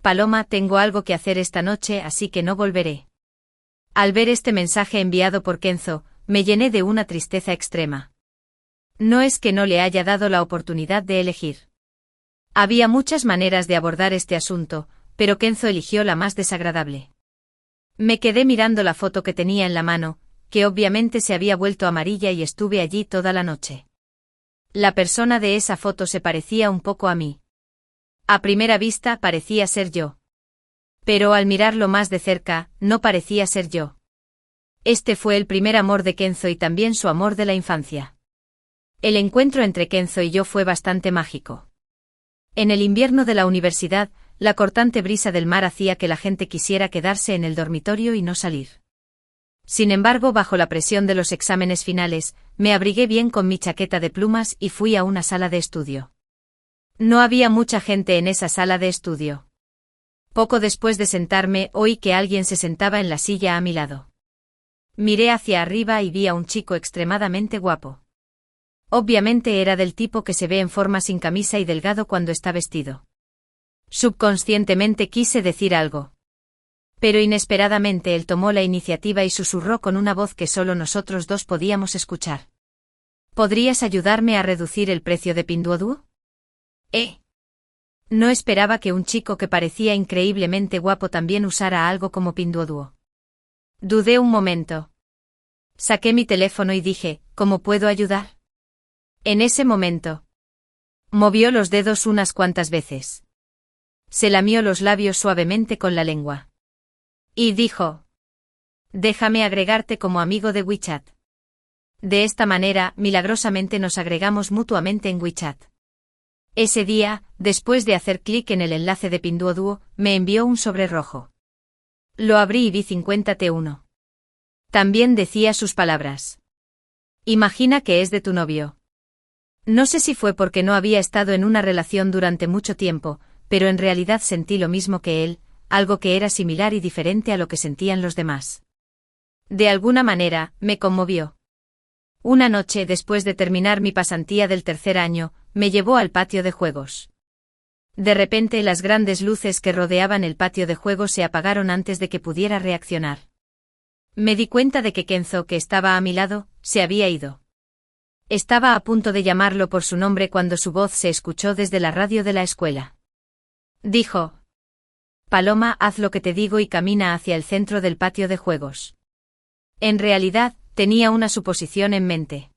Paloma, tengo algo que hacer esta noche, así que no volveré. Al ver este mensaje enviado por Kenzo, me llené de una tristeza extrema. No es que no le haya dado la oportunidad de elegir. Había muchas maneras de abordar este asunto, pero Kenzo eligió la más desagradable. Me quedé mirando la foto que tenía en la mano, que obviamente se había vuelto amarilla, y estuve allí toda la noche. La persona de esa foto se parecía un poco a mí. A primera vista parecía ser yo. Pero al mirarlo más de cerca, no parecía ser yo. Este fue el primer amor de Kenzo y también su amor de la infancia. El encuentro entre Kenzo y yo fue bastante mágico. En el invierno de la universidad, la cortante brisa del mar hacía que la gente quisiera quedarse en el dormitorio y no salir. Sin embargo, bajo la presión de los exámenes finales, me abrigué bien con mi chaqueta de plumas y fui a una sala de estudio. No había mucha gente en esa sala de estudio. Poco después de sentarme, oí que alguien se sentaba en la silla a mi lado. Miré hacia arriba y vi a un chico extremadamente guapo. Obviamente era del tipo que se ve en forma sin camisa y delgado cuando está vestido. Subconscientemente quise decir algo. Pero inesperadamente él tomó la iniciativa y susurró con una voz que solo nosotros dos podíamos escuchar. ¿Podrías ayudarme a reducir el precio de Pinduoduo? No esperaba que un chico que parecía increíblemente guapo también usara algo como Pinduoduo. Dudé un momento. Saqué mi teléfono y dije, ¿cómo puedo ayudar? En ese momento. Movió los dedos unas cuantas veces. Se lamió los labios suavemente con la lengua. Y dijo: déjame agregarte como amigo de WeChat. De esta manera, milagrosamente nos agregamos mutuamente en WeChat. Ese día, después de hacer clic en el enlace de Pinduoduo, me envió un sobre rojo. Lo abrí y vi 50T1. También decía sus palabras. Imagina que es de tu novio. No sé si fue porque no había estado en una relación durante mucho tiempo, pero en realidad sentí lo mismo que él, algo que era similar y diferente a lo que sentían los demás. De alguna manera, me conmovió. Una noche, después de terminar mi pasantía del tercer año, me llevó al patio de juegos. De repente las grandes luces que rodeaban el patio de juegos se apagaron antes de que pudiera reaccionar. Me di cuenta de que Kenzo, que estaba a mi lado, se había ido. Estaba a punto de llamarlo por su nombre cuando su voz se escuchó desde la radio de la escuela. Dijo: Paloma, haz lo que te digo y camina hacia el centro del patio de juegos. En realidad, tenía una suposición en mente.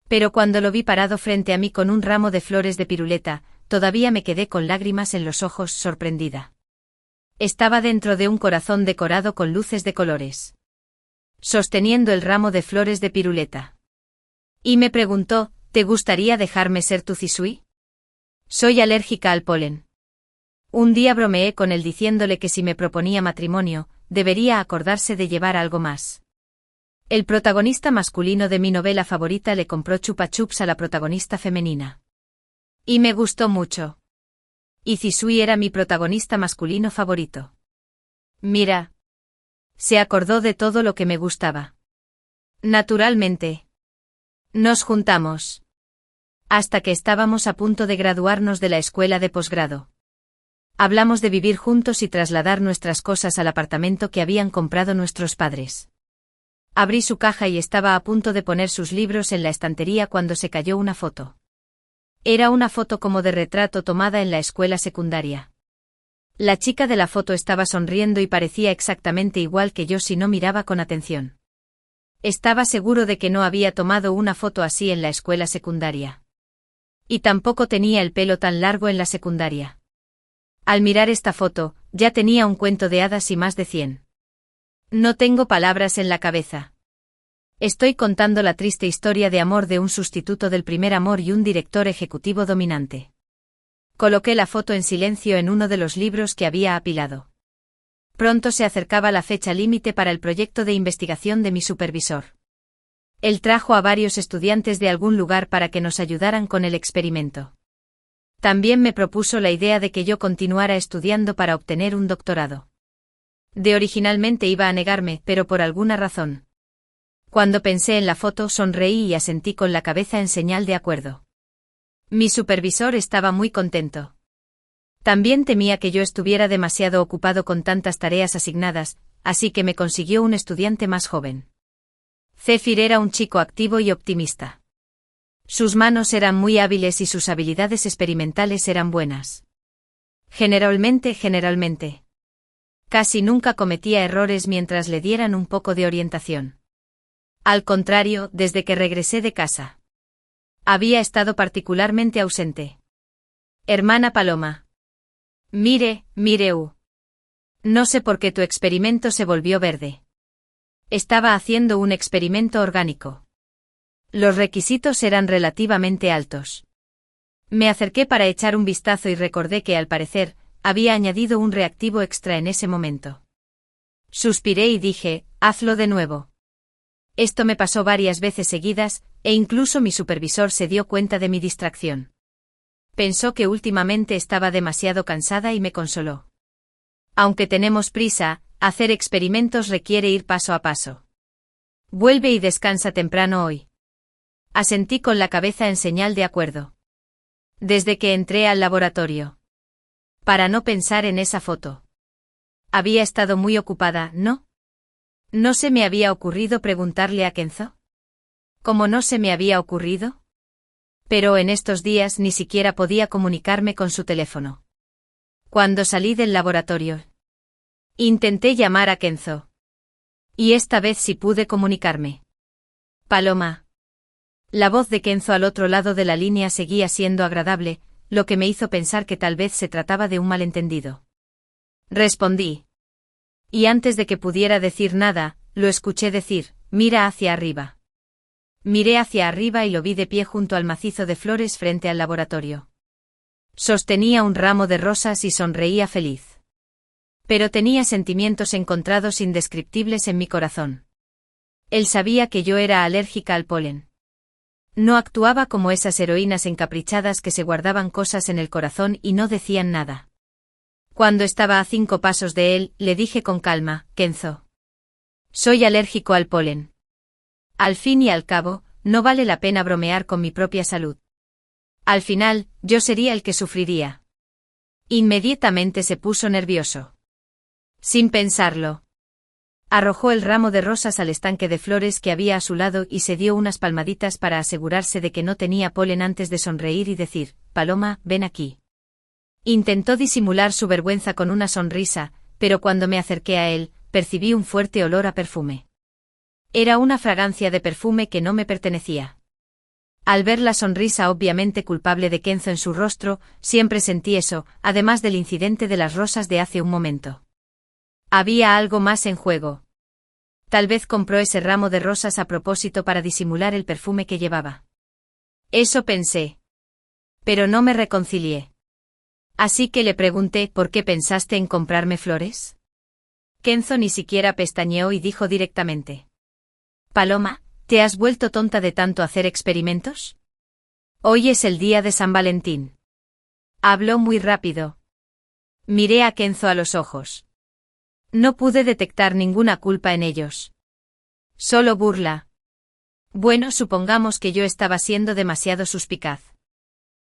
Pero cuando lo vi parado frente a mí con un ramo de flores de piruleta, todavía me quedé con lágrimas en los ojos, sorprendida. Estaba dentro de un corazón decorado con luces de colores, sosteniendo el ramo de flores de piruleta. Y me preguntó: ¿te gustaría dejarme ser tu Zisui? Soy alérgica al polen. Un día bromeé con él diciéndole que si me proponía matrimonio, debería acordarse de llevar algo más. El protagonista masculino de mi novela favorita le compró chupa chups a la protagonista femenina. Y me gustó mucho. Y Zisui era mi protagonista masculino favorito. Mira. Se acordó de todo lo que me gustaba. Naturalmente. Nos juntamos. Hasta que estábamos a punto de graduarnos de la escuela de posgrado. Hablamos de vivir juntos y trasladar nuestras cosas al apartamento que habían comprado nuestros padres. Abrí su caja y estaba a punto de poner sus libros en la estantería cuando se cayó una foto. Era una foto como de retrato tomada en la escuela secundaria. La chica de la foto estaba sonriendo y parecía exactamente igual que yo si no miraba con atención. Estaba seguro de que no había tomado una foto así en la escuela secundaria. Y tampoco tenía el pelo tan largo en la secundaria. Al mirar esta foto, ya tenía un cuento de hadas y más de 100. No tengo palabras en la cabeza. Estoy contando la triste historia de amor de un sustituto del primer amor y un director ejecutivo dominante. Coloqué la foto en silencio en uno de los libros que había apilado. Pronto se acercaba la fecha límite para el proyecto de investigación de mi supervisor. Él trajo a varios estudiantes de algún lugar para que nos ayudaran con el experimento. También me propuso la idea de que yo continuara estudiando para obtener un doctorado. Originalmente iba a negarme, pero por alguna razón. Cuando pensé en la foto, sonreí y asentí con la cabeza en señal de acuerdo. Mi supervisor estaba muy contento. También temía que yo estuviera demasiado ocupado con tantas tareas asignadas, así que me consiguió un estudiante más joven. Zephyr era un chico activo y optimista. Sus manos eran muy hábiles y sus habilidades experimentales eran buenas. Generalmente. Casi nunca cometía errores mientras le dieran un poco de orientación. Al contrario, desde que regresé de casa. Había estado particularmente ausente. Hermana Paloma. Mire. No sé por qué tu experimento se volvió verde. Estaba haciendo un experimento orgánico. Los requisitos eran relativamente altos. Me acerqué para echar un vistazo y recordé que, al parecer, había añadido un reactivo extra en ese momento. Suspiré y dije, hazlo de nuevo. Esto me pasó varias veces seguidas, e incluso mi supervisor se dio cuenta de mi distracción. Pensó que últimamente estaba demasiado cansada y me consoló. Aunque tenemos prisa, hacer experimentos requiere ir paso a paso. Vuelve y descansa temprano hoy. Asentí con la cabeza en señal de acuerdo. Desde que entré al laboratorio. Para no pensar en esa foto. Había estado muy ocupada, ¿no? ¿No se me había ocurrido preguntarle a Kenzo? ¿Cómo no se me había ocurrido? Pero en estos días ni siquiera podía comunicarme con su teléfono. Cuando salí del laboratorio, intenté llamar a Kenzo. Y esta vez sí pude comunicarme. Paloma. La voz de Kenzo al otro lado de la línea seguía siendo agradable, lo que me hizo pensar que tal vez se trataba de un malentendido. Respondí. Y antes de que pudiera decir nada, lo escuché decir, mira hacia arriba. Miré hacia arriba y lo vi de pie junto al macizo de flores frente al laboratorio. Sostenía un ramo de rosas y sonreía feliz. Pero tenía sentimientos encontrados indescriptibles en mi corazón. Él sabía que yo era alérgica al polen. No actuaba como esas heroínas encaprichadas que se guardaban cosas en el corazón y no decían nada. Cuando estaba a 5 pasos de él, le dije con calma, Kenzo. Soy alérgico al polen. Al fin y al cabo, no vale la pena bromear con mi propia salud. Al final, yo sería el que sufriría. Inmediatamente se puso nervioso. Sin pensarlo. Arrojó el ramo de rosas al estanque de flores que había a su lado y se dio unas palmaditas para asegurarse de que no tenía polen antes de sonreír y decir, Paloma, ven aquí. Intentó disimular su vergüenza con una sonrisa, pero cuando me acerqué a él, percibí un fuerte olor a perfume. Era una fragancia de perfume que no me pertenecía. Al ver la sonrisa obviamente culpable de Kenzo en su rostro, siempre sentí eso, además del incidente de las rosas de hace un momento. Había algo más en juego. Tal vez compró ese ramo de rosas a propósito para disimular el perfume que llevaba. Eso pensé. Pero no me reconcilié. Así que le pregunté, ¿por qué pensaste en comprarme flores? Kenzo ni siquiera pestañeó y dijo directamente. Paloma, ¿te has vuelto tonta de tanto hacer experimentos? Hoy es el día de San Valentín. Habló muy rápido. Miré a Kenzo a los ojos. No pude detectar ninguna culpa en ellos. Solo burla. Bueno, supongamos que yo estaba siendo demasiado suspicaz.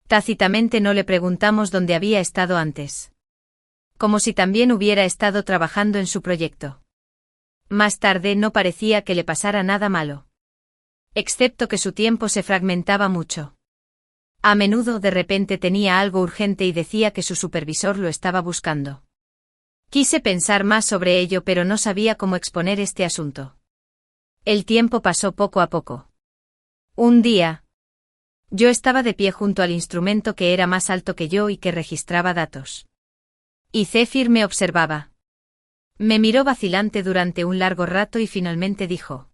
Tácitamente no le preguntamos dónde había estado antes. Como si también hubiera estado trabajando en su proyecto. Más tarde no parecía que le pasara nada malo. Excepto que su tiempo se fragmentaba mucho. A menudo de repente tenía algo urgente y decía que su supervisor lo estaba buscando. Quise pensar más sobre ello pero no sabía cómo exponer este asunto. El tiempo pasó poco a poco. Un día. Yo estaba de pie junto al instrumento que era más alto que yo y que registraba datos. Y Zephyr me observaba. Me miró vacilante durante un largo rato y finalmente dijo.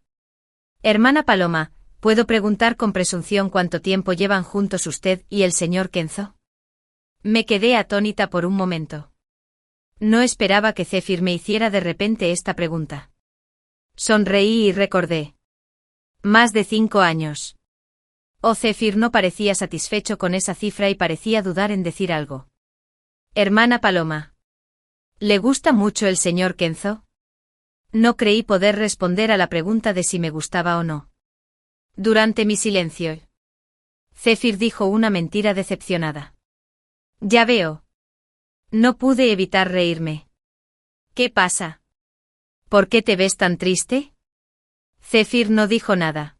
Hermana Paloma, ¿puedo preguntar con presunción cuánto tiempo llevan juntos usted y el señor Kenzo? Me quedé atónita por un momento. No esperaba que Zephyr me hiciera de repente esta pregunta. Sonreí y recordé. Más de 5 años. Zephyr no parecía satisfecho con esa cifra y parecía dudar en decir algo. Hermana Paloma. ¿Le gusta mucho el señor Kenzo? No creí poder responder a la pregunta de si me gustaba o no. Durante mi silencio. Zephyr dijo una mentira decepcionada. Ya veo. No pude evitar reírme. ¿Qué pasa? ¿Por qué te ves tan triste? Zephyr no dijo nada.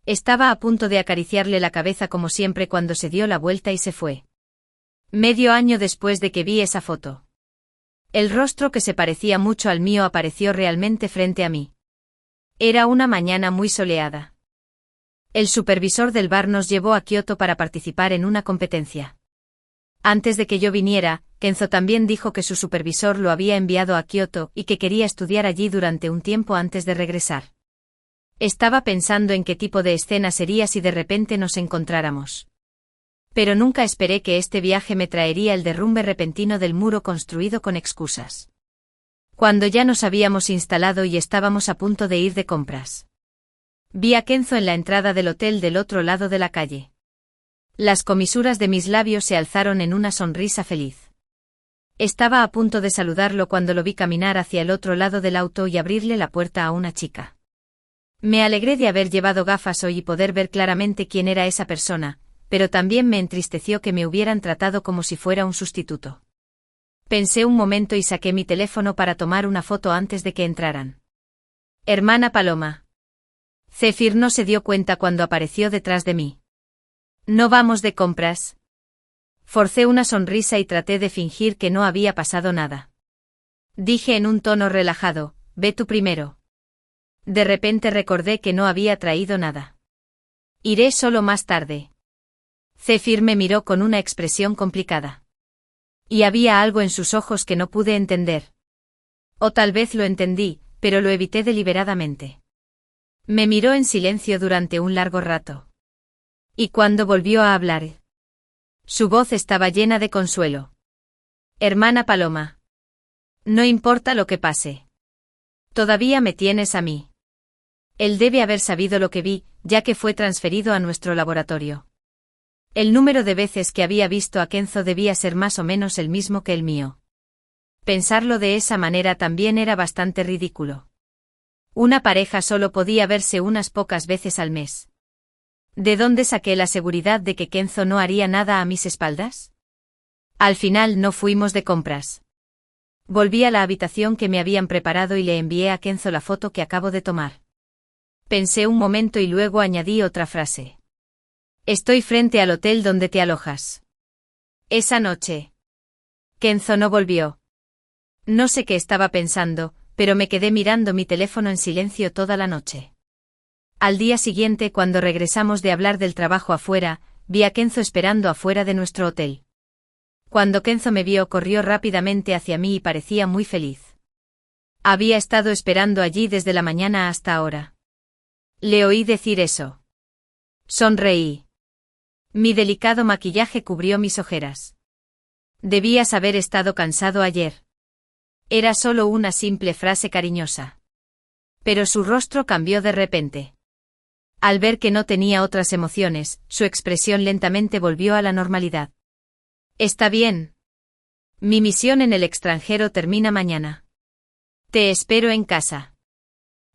Estaba a punto de acariciarle la cabeza como siempre cuando se dio la vuelta y se fue. Medio año después de que vi esa foto. El rostro que se parecía mucho al mío apareció realmente frente a mí. Era una mañana muy soleada. El supervisor del bar nos llevó a Kioto para participar en una competencia. Antes de que yo viniera, Kenzo también dijo que su supervisor lo había enviado a Kioto y que quería estudiar allí durante un tiempo antes de regresar. Estaba pensando en qué tipo de escena sería si de repente nos encontráramos. Pero nunca esperé que este viaje me traería el derrumbe repentino del muro construido con excusas. Cuando ya nos habíamos instalado y estábamos a punto de ir de compras. Vi a Kenzo en la entrada del hotel del otro lado de la calle. Las comisuras de mis labios se alzaron en una sonrisa feliz. Estaba a punto de saludarlo cuando lo vi caminar hacia el otro lado del auto y abrirle la puerta a una chica. Me alegré de haber llevado gafas hoy y poder ver claramente quién era esa persona, pero también me entristeció que me hubieran tratado como si fuera un sustituto. Pensé un momento y saqué mi teléfono para tomar una foto antes de que entraran. Hermana Paloma. Zephyr no se dio cuenta cuando apareció detrás de mí. ¿No vamos de compras? Forcé una sonrisa y traté de fingir que no había pasado nada. Dije en un tono relajado, ve tú primero. De repente recordé que no había traído nada. Iré solo más tarde. Zephyr me miró con una expresión complicada. Y había algo en sus ojos que no pude entender. O tal vez lo entendí, pero lo evité deliberadamente. Me miró en silencio durante un largo rato. Y cuando volvió a hablar, su voz estaba llena de consuelo. Hermana Paloma. No importa lo que pase. Todavía me tienes a mí. Él debe haber sabido lo que vi, ya que fue transferido a nuestro laboratorio. El número de veces que había visto a Kenzo debía ser más o menos el mismo que el mío. Pensarlo de esa manera también era bastante ridículo. Una pareja solo podía verse unas pocas veces al mes. ¿De dónde saqué la seguridad de que Kenzo no haría nada a mis espaldas? Al final no fuimos de compras. Volví a la habitación que me habían preparado y le envié a Kenzo la foto que acabo de tomar. Pensé un momento y luego añadí otra frase. Estoy frente al hotel donde te alojas. Esa noche. Kenzo no volvió. No sé qué estaba pensando, pero me quedé mirando mi teléfono en silencio toda la noche. Al día siguiente, cuando regresamos de hablar del trabajo afuera, vi a Kenzo esperando afuera de nuestro hotel. Cuando Kenzo me vio, corrió rápidamente hacia mí y parecía muy feliz. Había estado esperando allí desde la mañana hasta ahora. Le oí decir eso. Sonreí. Mi delicado maquillaje cubrió mis ojeras. Debías haber estado cansado ayer. Era solo una simple frase cariñosa. Pero su rostro cambió de repente. Al ver que no tenía otras emociones, su expresión lentamente volvió a la normalidad. Está bien. Mi misión en el extranjero termina mañana. Te espero en casa.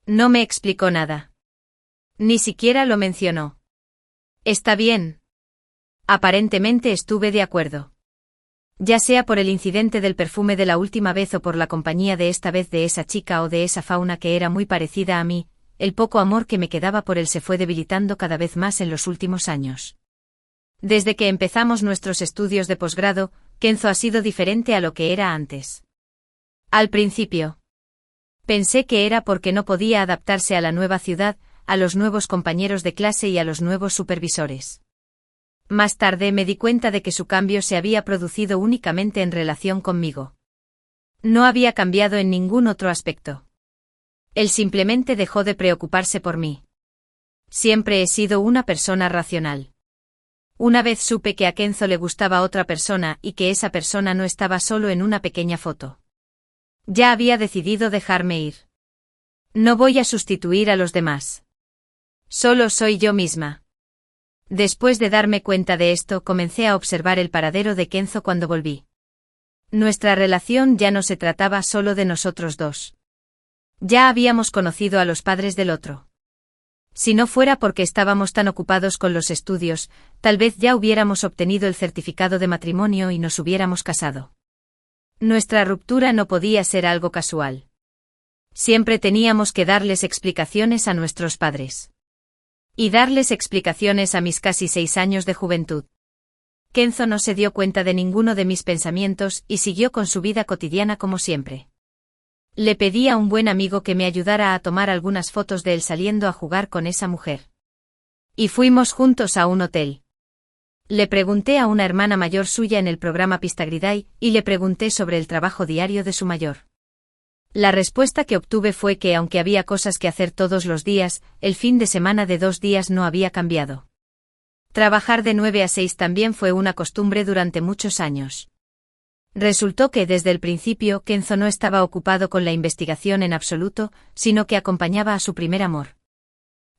No me explicó nada. Ni siquiera lo mencionó. Está bien. Aparentemente estuve de acuerdo. Ya sea por el incidente del perfume de la última vez o por la compañía de esta vez de esa chica o de esa fauna que era muy parecida a mí, el poco amor que me quedaba por él se fue debilitando cada vez más en los últimos años. Desde que empezamos nuestros estudios de posgrado, Kenzo ha sido diferente a lo que era antes. Al principio, pensé que era porque no podía adaptarse a la nueva ciudad, a los nuevos compañeros de clase y a los nuevos supervisores. Más tarde me di cuenta de que su cambio se había producido únicamente en relación conmigo. No había cambiado en ningún otro aspecto. Él simplemente dejó de preocuparse por mí. Siempre he sido una persona racional. Una vez supe que a Kenzo le gustaba otra persona y que esa persona no estaba solo en una pequeña foto. Ya había decidido dejarme ir. No voy a sustituir a los demás. Solo soy yo misma. Después de darme cuenta de esto, comencé a observar el paradero de Kenzo cuando volví. Nuestra relación ya no se trataba solo de nosotros dos. Ya habíamos conocido a los padres del otro. Si no fuera porque estábamos tan ocupados con los estudios, tal vez ya hubiéramos obtenido el certificado de matrimonio y nos hubiéramos casado. Nuestra ruptura no podía ser algo casual. Siempre teníamos que darles explicaciones a nuestros padres. Y darles explicaciones a mis casi 6 años de juventud. Kenzo no se dio cuenta de ninguno de mis pensamientos y siguió con su vida cotidiana como siempre. Le pedí a un buen amigo que me ayudara a tomar algunas fotos de él saliendo a jugar con esa mujer. Y fuimos juntos a un hotel. Le pregunté a una hermana mayor suya en el programa Pistagriday y le pregunté sobre el trabajo diario de su mayor. La respuesta que obtuve fue que aunque había cosas que hacer todos los días, el fin de semana de 2 días no había cambiado. Trabajar de 9 a 6 también fue una costumbre durante muchos años. Resultó que desde el principio Kenzo no estaba ocupado con la investigación en absoluto, sino que acompañaba a su primer amor.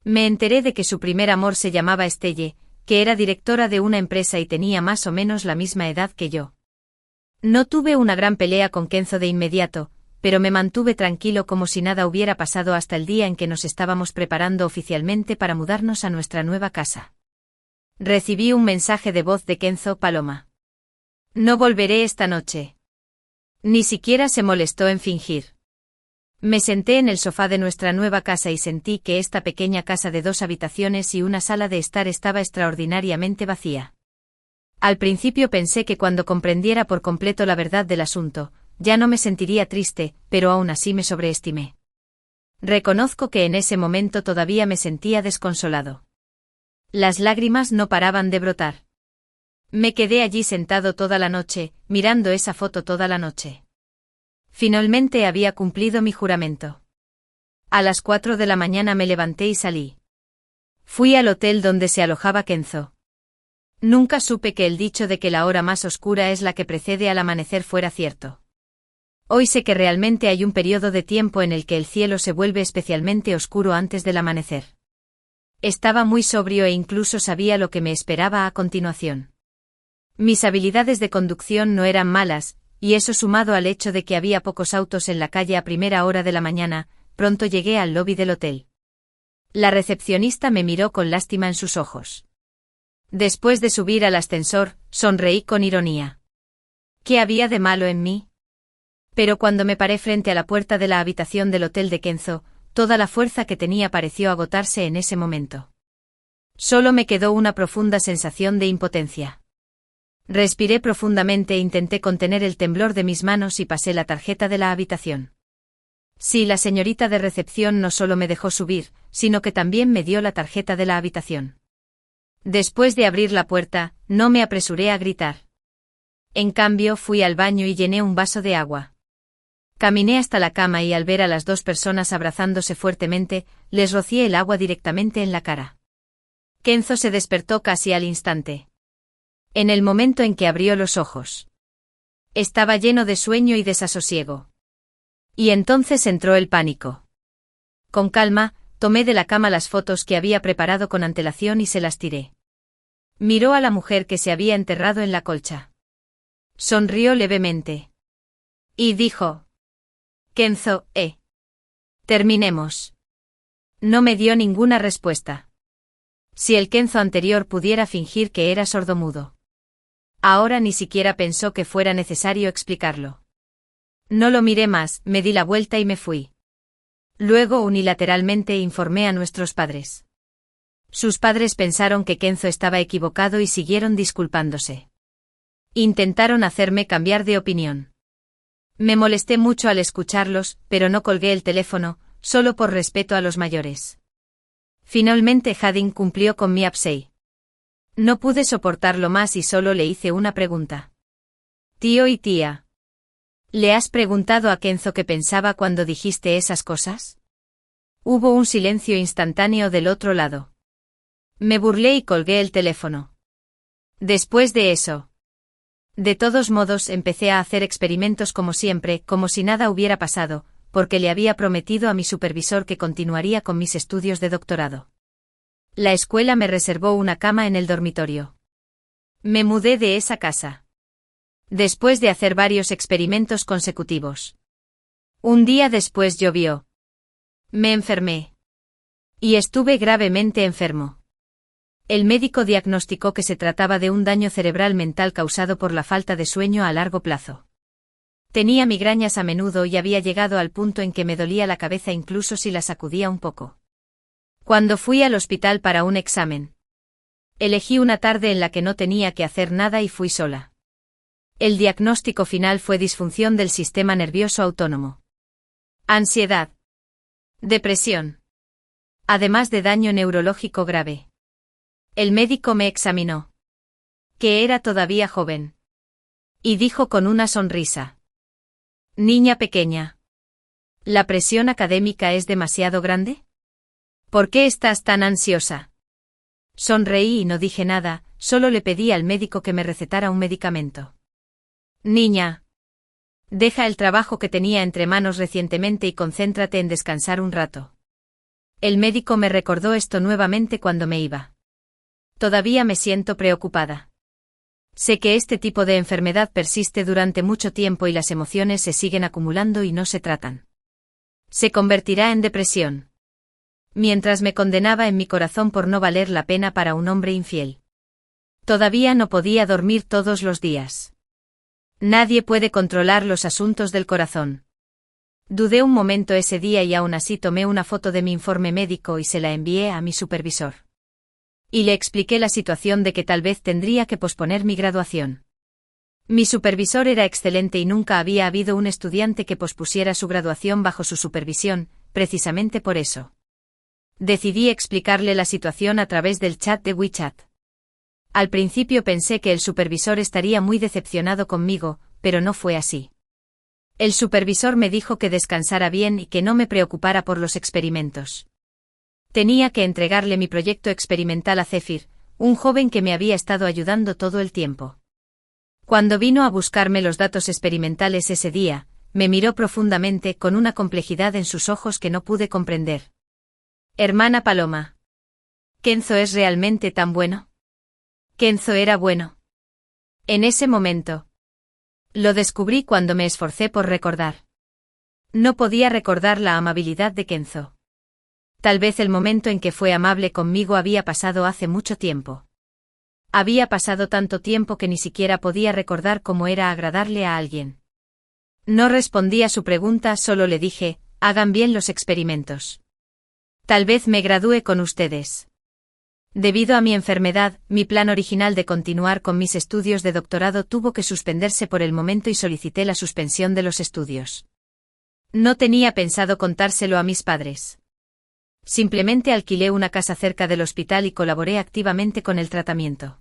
Me enteré de que su primer amor se llamaba Estelle, que era directora de una empresa y tenía más o menos la misma edad que yo. No tuve una gran pelea con Kenzo de inmediato, pero me mantuve tranquilo como si nada hubiera pasado hasta el día en que nos estábamos preparando oficialmente para mudarnos a nuestra nueva casa. Recibí un mensaje de voz de Kenzo Paloma. No volveré esta noche. Ni siquiera se molestó en fingir. Me senté en el sofá de nuestra nueva casa y sentí que esta pequeña casa de 2 habitaciones y una sala de estar estaba extraordinariamente vacía. Al principio pensé que cuando comprendiera por completo la verdad del asunto, ya no me sentiría triste, pero aún así me sobreestimé. Reconozco que en ese momento todavía me sentía desconsolado. Las lágrimas no paraban de brotar. Me quedé allí sentado toda la noche, mirando esa foto toda la noche. Finalmente había cumplido mi juramento. A las 4 de la mañana me levanté y salí. Fui al hotel donde se alojaba Kenzo. Nunca supe que el dicho de que la hora más oscura es la que precede al amanecer fuera cierto. Hoy sé que realmente hay un periodo de tiempo en el que el cielo se vuelve especialmente oscuro antes del amanecer. Estaba muy sobrio e incluso sabía lo que me esperaba a continuación. Mis habilidades de conducción no eran malas, y eso sumado al hecho de que había pocos autos en la calle a primera hora de la mañana, pronto llegué al lobby del hotel. La recepcionista me miró con lástima en sus ojos. Después de subir al ascensor, sonreí con ironía. ¿Qué había de malo en mí? Pero cuando me paré frente a la puerta de la habitación del hotel de Kenzo, toda la fuerza que tenía pareció agotarse en ese momento. Solo me quedó una profunda sensación de impotencia. Respiré profundamente e intenté contener el temblor de mis manos y pasé la tarjeta de la habitación. Sí, la señorita de recepción no solo me dejó subir, sino que también me dio la tarjeta de la habitación. Después de abrir la puerta, no me apresuré a gritar. En cambio, fui al baño y llené un vaso de agua. Caminé hasta la cama y al ver a las 2 personas abrazándose fuertemente, les rocié el agua directamente en la cara. Kenzo se despertó casi al instante. En el momento en que abrió los ojos. Estaba lleno de sueño y desasosiego. Y entonces entró el pánico. Con calma, tomé de la cama las fotos que había preparado con antelación y se las tiré. Miró a la mujer que se había enterrado en la colcha. Sonrió levemente. Y dijo: Kenzo, terminemos. No me dio ninguna respuesta. Si el Kenzo anterior pudiera fingir que era sordomudo. Ahora ni siquiera pensó que fuera necesario explicarlo. No lo miré más, me di la vuelta y me fui. Luego unilateralmente informé a nuestros padres. Sus padres pensaron que Kenzo estaba equivocado y siguieron disculpándose. Intentaron hacerme cambiar de opinión. Me molesté mucho al escucharlos, pero no colgué el teléfono, solo por respeto a los mayores. Finalmente Jadin cumplió con mi absey. No pude soportarlo más y solo le hice una pregunta. Tío y tía. ¿Le has preguntado a Kenzo qué pensaba cuando dijiste esas cosas? Hubo un silencio instantáneo del otro lado. Me burlé y colgué el teléfono. Después de eso. De todos modos empecé a hacer experimentos como siempre, como si nada hubiera pasado, porque le había prometido a mi supervisor que continuaría con mis estudios de doctorado. La escuela me reservó una cama en el dormitorio. Me mudé de esa casa. Después de hacer varios experimentos consecutivos. Un día después llovió. Me enfermé. Y estuve gravemente enfermo. El médico diagnosticó que se trataba de un daño cerebral mental causado por la falta de sueño a largo plazo. Tenía migrañas a menudo y había llegado al punto en que me dolía la cabeza incluso si la sacudía un poco. Cuando fui al hospital para un examen, elegí una tarde en la que no tenía que hacer nada y fui sola. El diagnóstico final fue disfunción del sistema nervioso autónomo. Ansiedad. Depresión. Además de daño neurológico grave. El médico me examinó. Que era todavía joven. Y dijo con una sonrisa. Niña pequeña. ¿La presión académica es demasiado grande? ¿Por qué estás tan ansiosa? Sonreí y no dije nada, solo le pedí al médico que me recetara un medicamento. Niña. Deja el trabajo que tenía entre manos recientemente y concéntrate en descansar un rato. El médico me recordó esto nuevamente cuando me iba. Todavía me siento preocupada. Sé que este tipo de enfermedad persiste durante mucho tiempo y las emociones se siguen acumulando y no se tratan. Se convertirá en depresión. Mientras me condenaba en mi corazón por no valer la pena para un hombre infiel. Todavía no podía dormir todos los días. Nadie puede controlar los asuntos del corazón. Dudé un momento ese día y aún así tomé una foto de mi informe médico y se la envié a mi supervisor. Y le expliqué la situación de que tal vez tendría que posponer mi graduación. Mi supervisor era excelente y nunca había habido un estudiante que pospusiera su graduación bajo su supervisión, precisamente por eso. Decidí explicarle la situación a través del chat de WeChat. Al principio pensé que el supervisor estaría muy decepcionado conmigo, pero no fue así. El supervisor me dijo que descansara bien y que no me preocupara por los experimentos. Tenía que entregarle mi proyecto experimental a Zephyr, un joven que me había estado ayudando todo el tiempo. Cuando vino a buscarme los datos experimentales ese día, me miró profundamente con una complejidad en sus ojos que no pude comprender. Hermana Paloma. ¿Kenzo es realmente tan bueno? Kenzo era bueno. En ese momento. Lo descubrí cuando me esforcé por recordar. No podía recordar la amabilidad de Kenzo. Tal vez el momento en que fue amable conmigo había pasado hace mucho tiempo. Había pasado tanto tiempo que ni siquiera podía recordar cómo era agradarle a alguien. No respondí a su pregunta, solo le dije, hagan bien los experimentos. Tal vez me gradúe con ustedes. Debido a mi enfermedad, mi plan original de continuar con mis estudios de doctorado tuvo que suspenderse por el momento y solicité la suspensión de los estudios. No tenía pensado contárselo a mis padres. Simplemente alquilé una casa cerca del hospital y colaboré activamente con el tratamiento.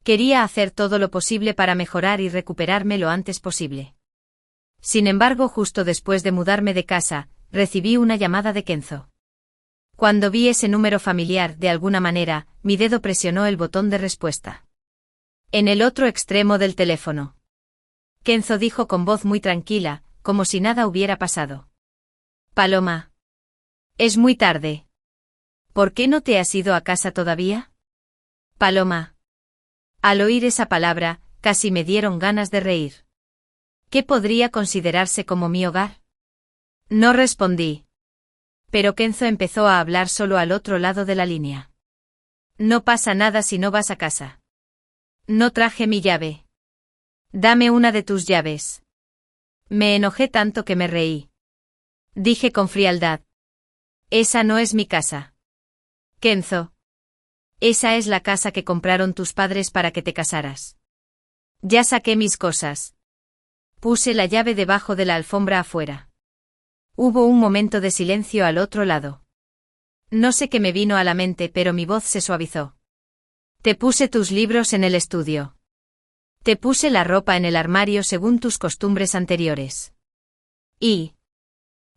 Quería hacer todo lo posible para mejorar y recuperarme lo antes posible. Sin embargo, justo después de mudarme de casa, recibí una llamada de Kenzo. Cuando vi ese número familiar, de alguna manera, mi dedo presionó el botón de respuesta. En el otro extremo del teléfono. Kenzo dijo con voz muy tranquila, como si nada hubiera pasado. Paloma. Es muy tarde. ¿Por qué no te has ido a casa todavía? Paloma. Al oír esa palabra, casi me dieron ganas de reír. ¿Qué podría considerarse como mi hogar? No respondí. Pero Kenzo empezó a hablar solo al otro lado de la línea. No pasa nada si no vas a casa. No traje mi llave. Dame una de tus llaves. Me enojé tanto que me reí. Dije con frialdad. Esa no es mi casa. Kenzo. Esa es la casa que compraron tus padres para que te casaras. Ya saqué mis cosas. Puse la llave debajo de la alfombra afuera. Hubo un momento de silencio al otro lado. No sé qué me vino a la mente, pero mi voz se suavizó. Te puse tus libros en el estudio. Te puse la ropa en el armario según tus costumbres anteriores. Y...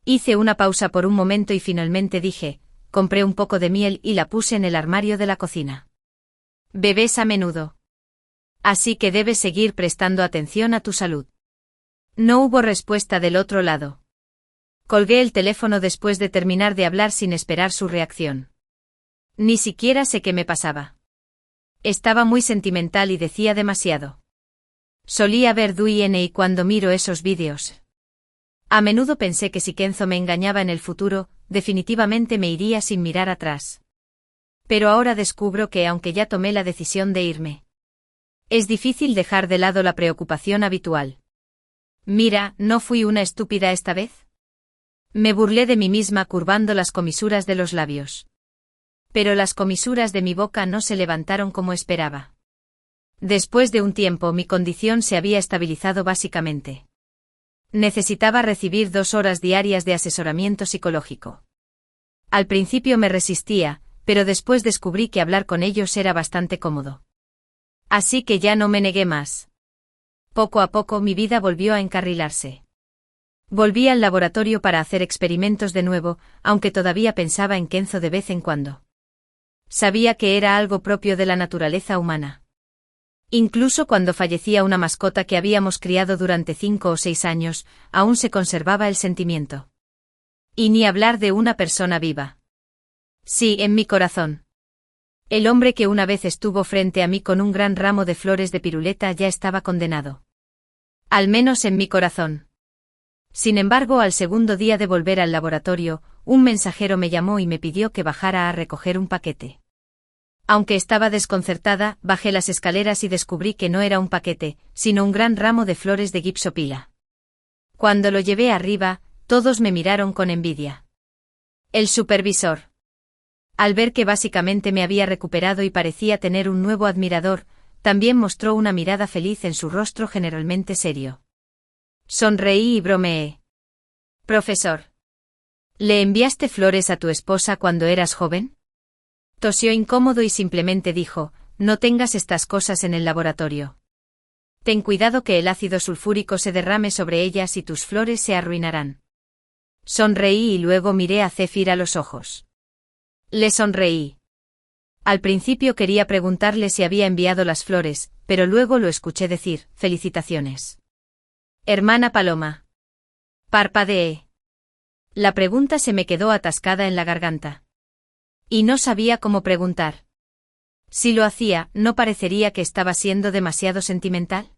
Hice una pausa por un momento y finalmente dije, compré un poco de miel y la puse en el armario de la cocina. Bebes a menudo. Así que debes seguir prestando atención a tu salud. No hubo respuesta del otro lado. Colgué el teléfono después de terminar de hablar sin esperar su reacción. Ni siquiera sé qué me pasaba. Estaba muy sentimental y decía demasiado. Solía ver D&A y cuando miro esos vídeos. A menudo pensé que si Kenzo me engañaba en el futuro, definitivamente me iría sin mirar atrás. Pero ahora descubro que aunque ya tomé la decisión de irme, es difícil dejar de lado la preocupación habitual. Mira, ¿no fui una estúpida esta vez? Me burlé de mí misma curvando las comisuras de los labios. Pero las comisuras de mi boca no se levantaron como esperaba. Después de un tiempo mi condición se había estabilizado básicamente. Necesitaba recibir 2 horas diarias de asesoramiento psicológico. Al principio me resistía, pero después descubrí que hablar con ellos era bastante cómodo. Así que ya no me negué más. Poco a poco mi vida volvió a encarrilarse. Volví al laboratorio para hacer experimentos de nuevo, aunque todavía pensaba en Kenzo de vez en cuando. Sabía que era algo propio de la naturaleza humana. Incluso cuando fallecía una mascota que habíamos criado durante 5 o 6 años, aún se conservaba el sentimiento. Y ni hablar de una persona viva. Sí, en mi corazón. El hombre que una vez estuvo frente a mí con un gran ramo de flores de piruleta ya estaba condenado. Al menos en mi corazón. Sin embargo, al segundo día de volver al laboratorio, un mensajero me llamó y me pidió que bajara a recoger un paquete. Aunque estaba desconcertada, bajé las escaleras y descubrí que no era un paquete, sino un gran ramo de flores de gipsopila. Cuando lo llevé arriba, todos me miraron con envidia. El supervisor. Al ver que básicamente me había recuperado y parecía tener un nuevo admirador, también mostró una mirada feliz en su rostro generalmente serio. Sonreí y bromeé. Profesor. ¿Le enviaste flores a tu esposa cuando eras joven? Tosió incómodo y simplemente dijo, no tengas estas cosas en el laboratorio. Ten cuidado que el ácido sulfúrico se derrame sobre ellas y tus flores se arruinarán. Sonreí y luego miré a Zephyr a los ojos. Le sonreí. Al principio quería preguntarle si había enviado las flores, pero luego lo escuché decir, felicitaciones. Hermana Paloma. Parpadeé. La pregunta se me quedó atascada en la garganta. Y no sabía cómo preguntar. Si lo hacía, ¿no parecería que estaba siendo demasiado sentimental?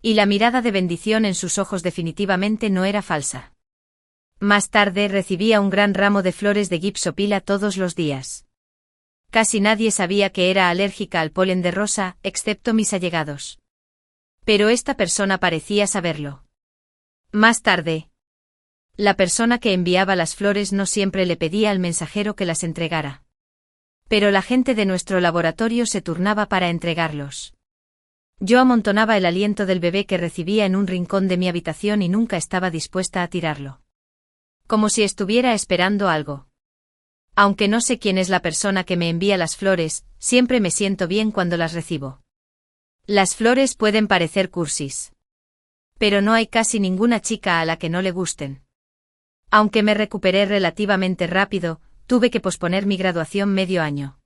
Y la mirada de bendición en sus ojos definitivamente no era falsa. Más tarde recibía un gran ramo de flores de gipsopila todos los días. Casi nadie sabía que era alérgica al polen de rosa, excepto mis allegados. Pero esta persona parecía saberlo. Más tarde. La persona que enviaba las flores no siempre le pedía al mensajero que las entregara. Pero la gente de nuestro laboratorio se turnaba para entregarlos. Yo amontonaba el aliento del bebé que recibía en un rincón de mi habitación y nunca estaba dispuesta a tirarlo. Como si estuviera esperando algo. Aunque no sé quién es la persona que me envía las flores, siempre me siento bien cuando las recibo. Las flores pueden parecer cursis. Pero no hay casi ninguna chica a la que no le gusten. Aunque me recuperé relativamente rápido, tuve que posponer mi graduación medio año.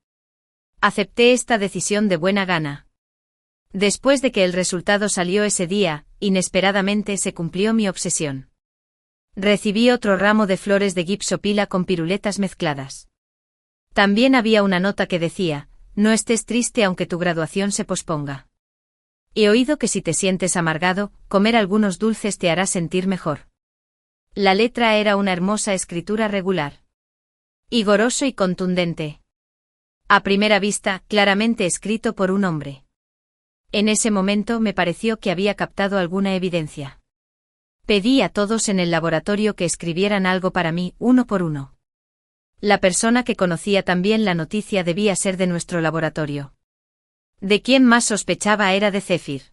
Acepté esta decisión de buena gana. Después de que el resultado salió ese día, inesperadamente se cumplió mi obsesión. Recibí otro ramo de flores de gipsopila con piruletas mezcladas. También había una nota que decía, no estés triste aunque tu graduación se posponga. He oído que si te sientes amargado, comer algunos dulces te hará sentir mejor. La letra era una hermosa escritura regular. Vigoroso y contundente. A primera vista, claramente escrito por un hombre. En ese momento me pareció que había captado alguna evidencia. Pedí a todos en el laboratorio que escribieran algo para mí, uno por uno. La persona que conocía también la noticia debía ser de nuestro laboratorio. De quien más sospechaba era de Zephyr.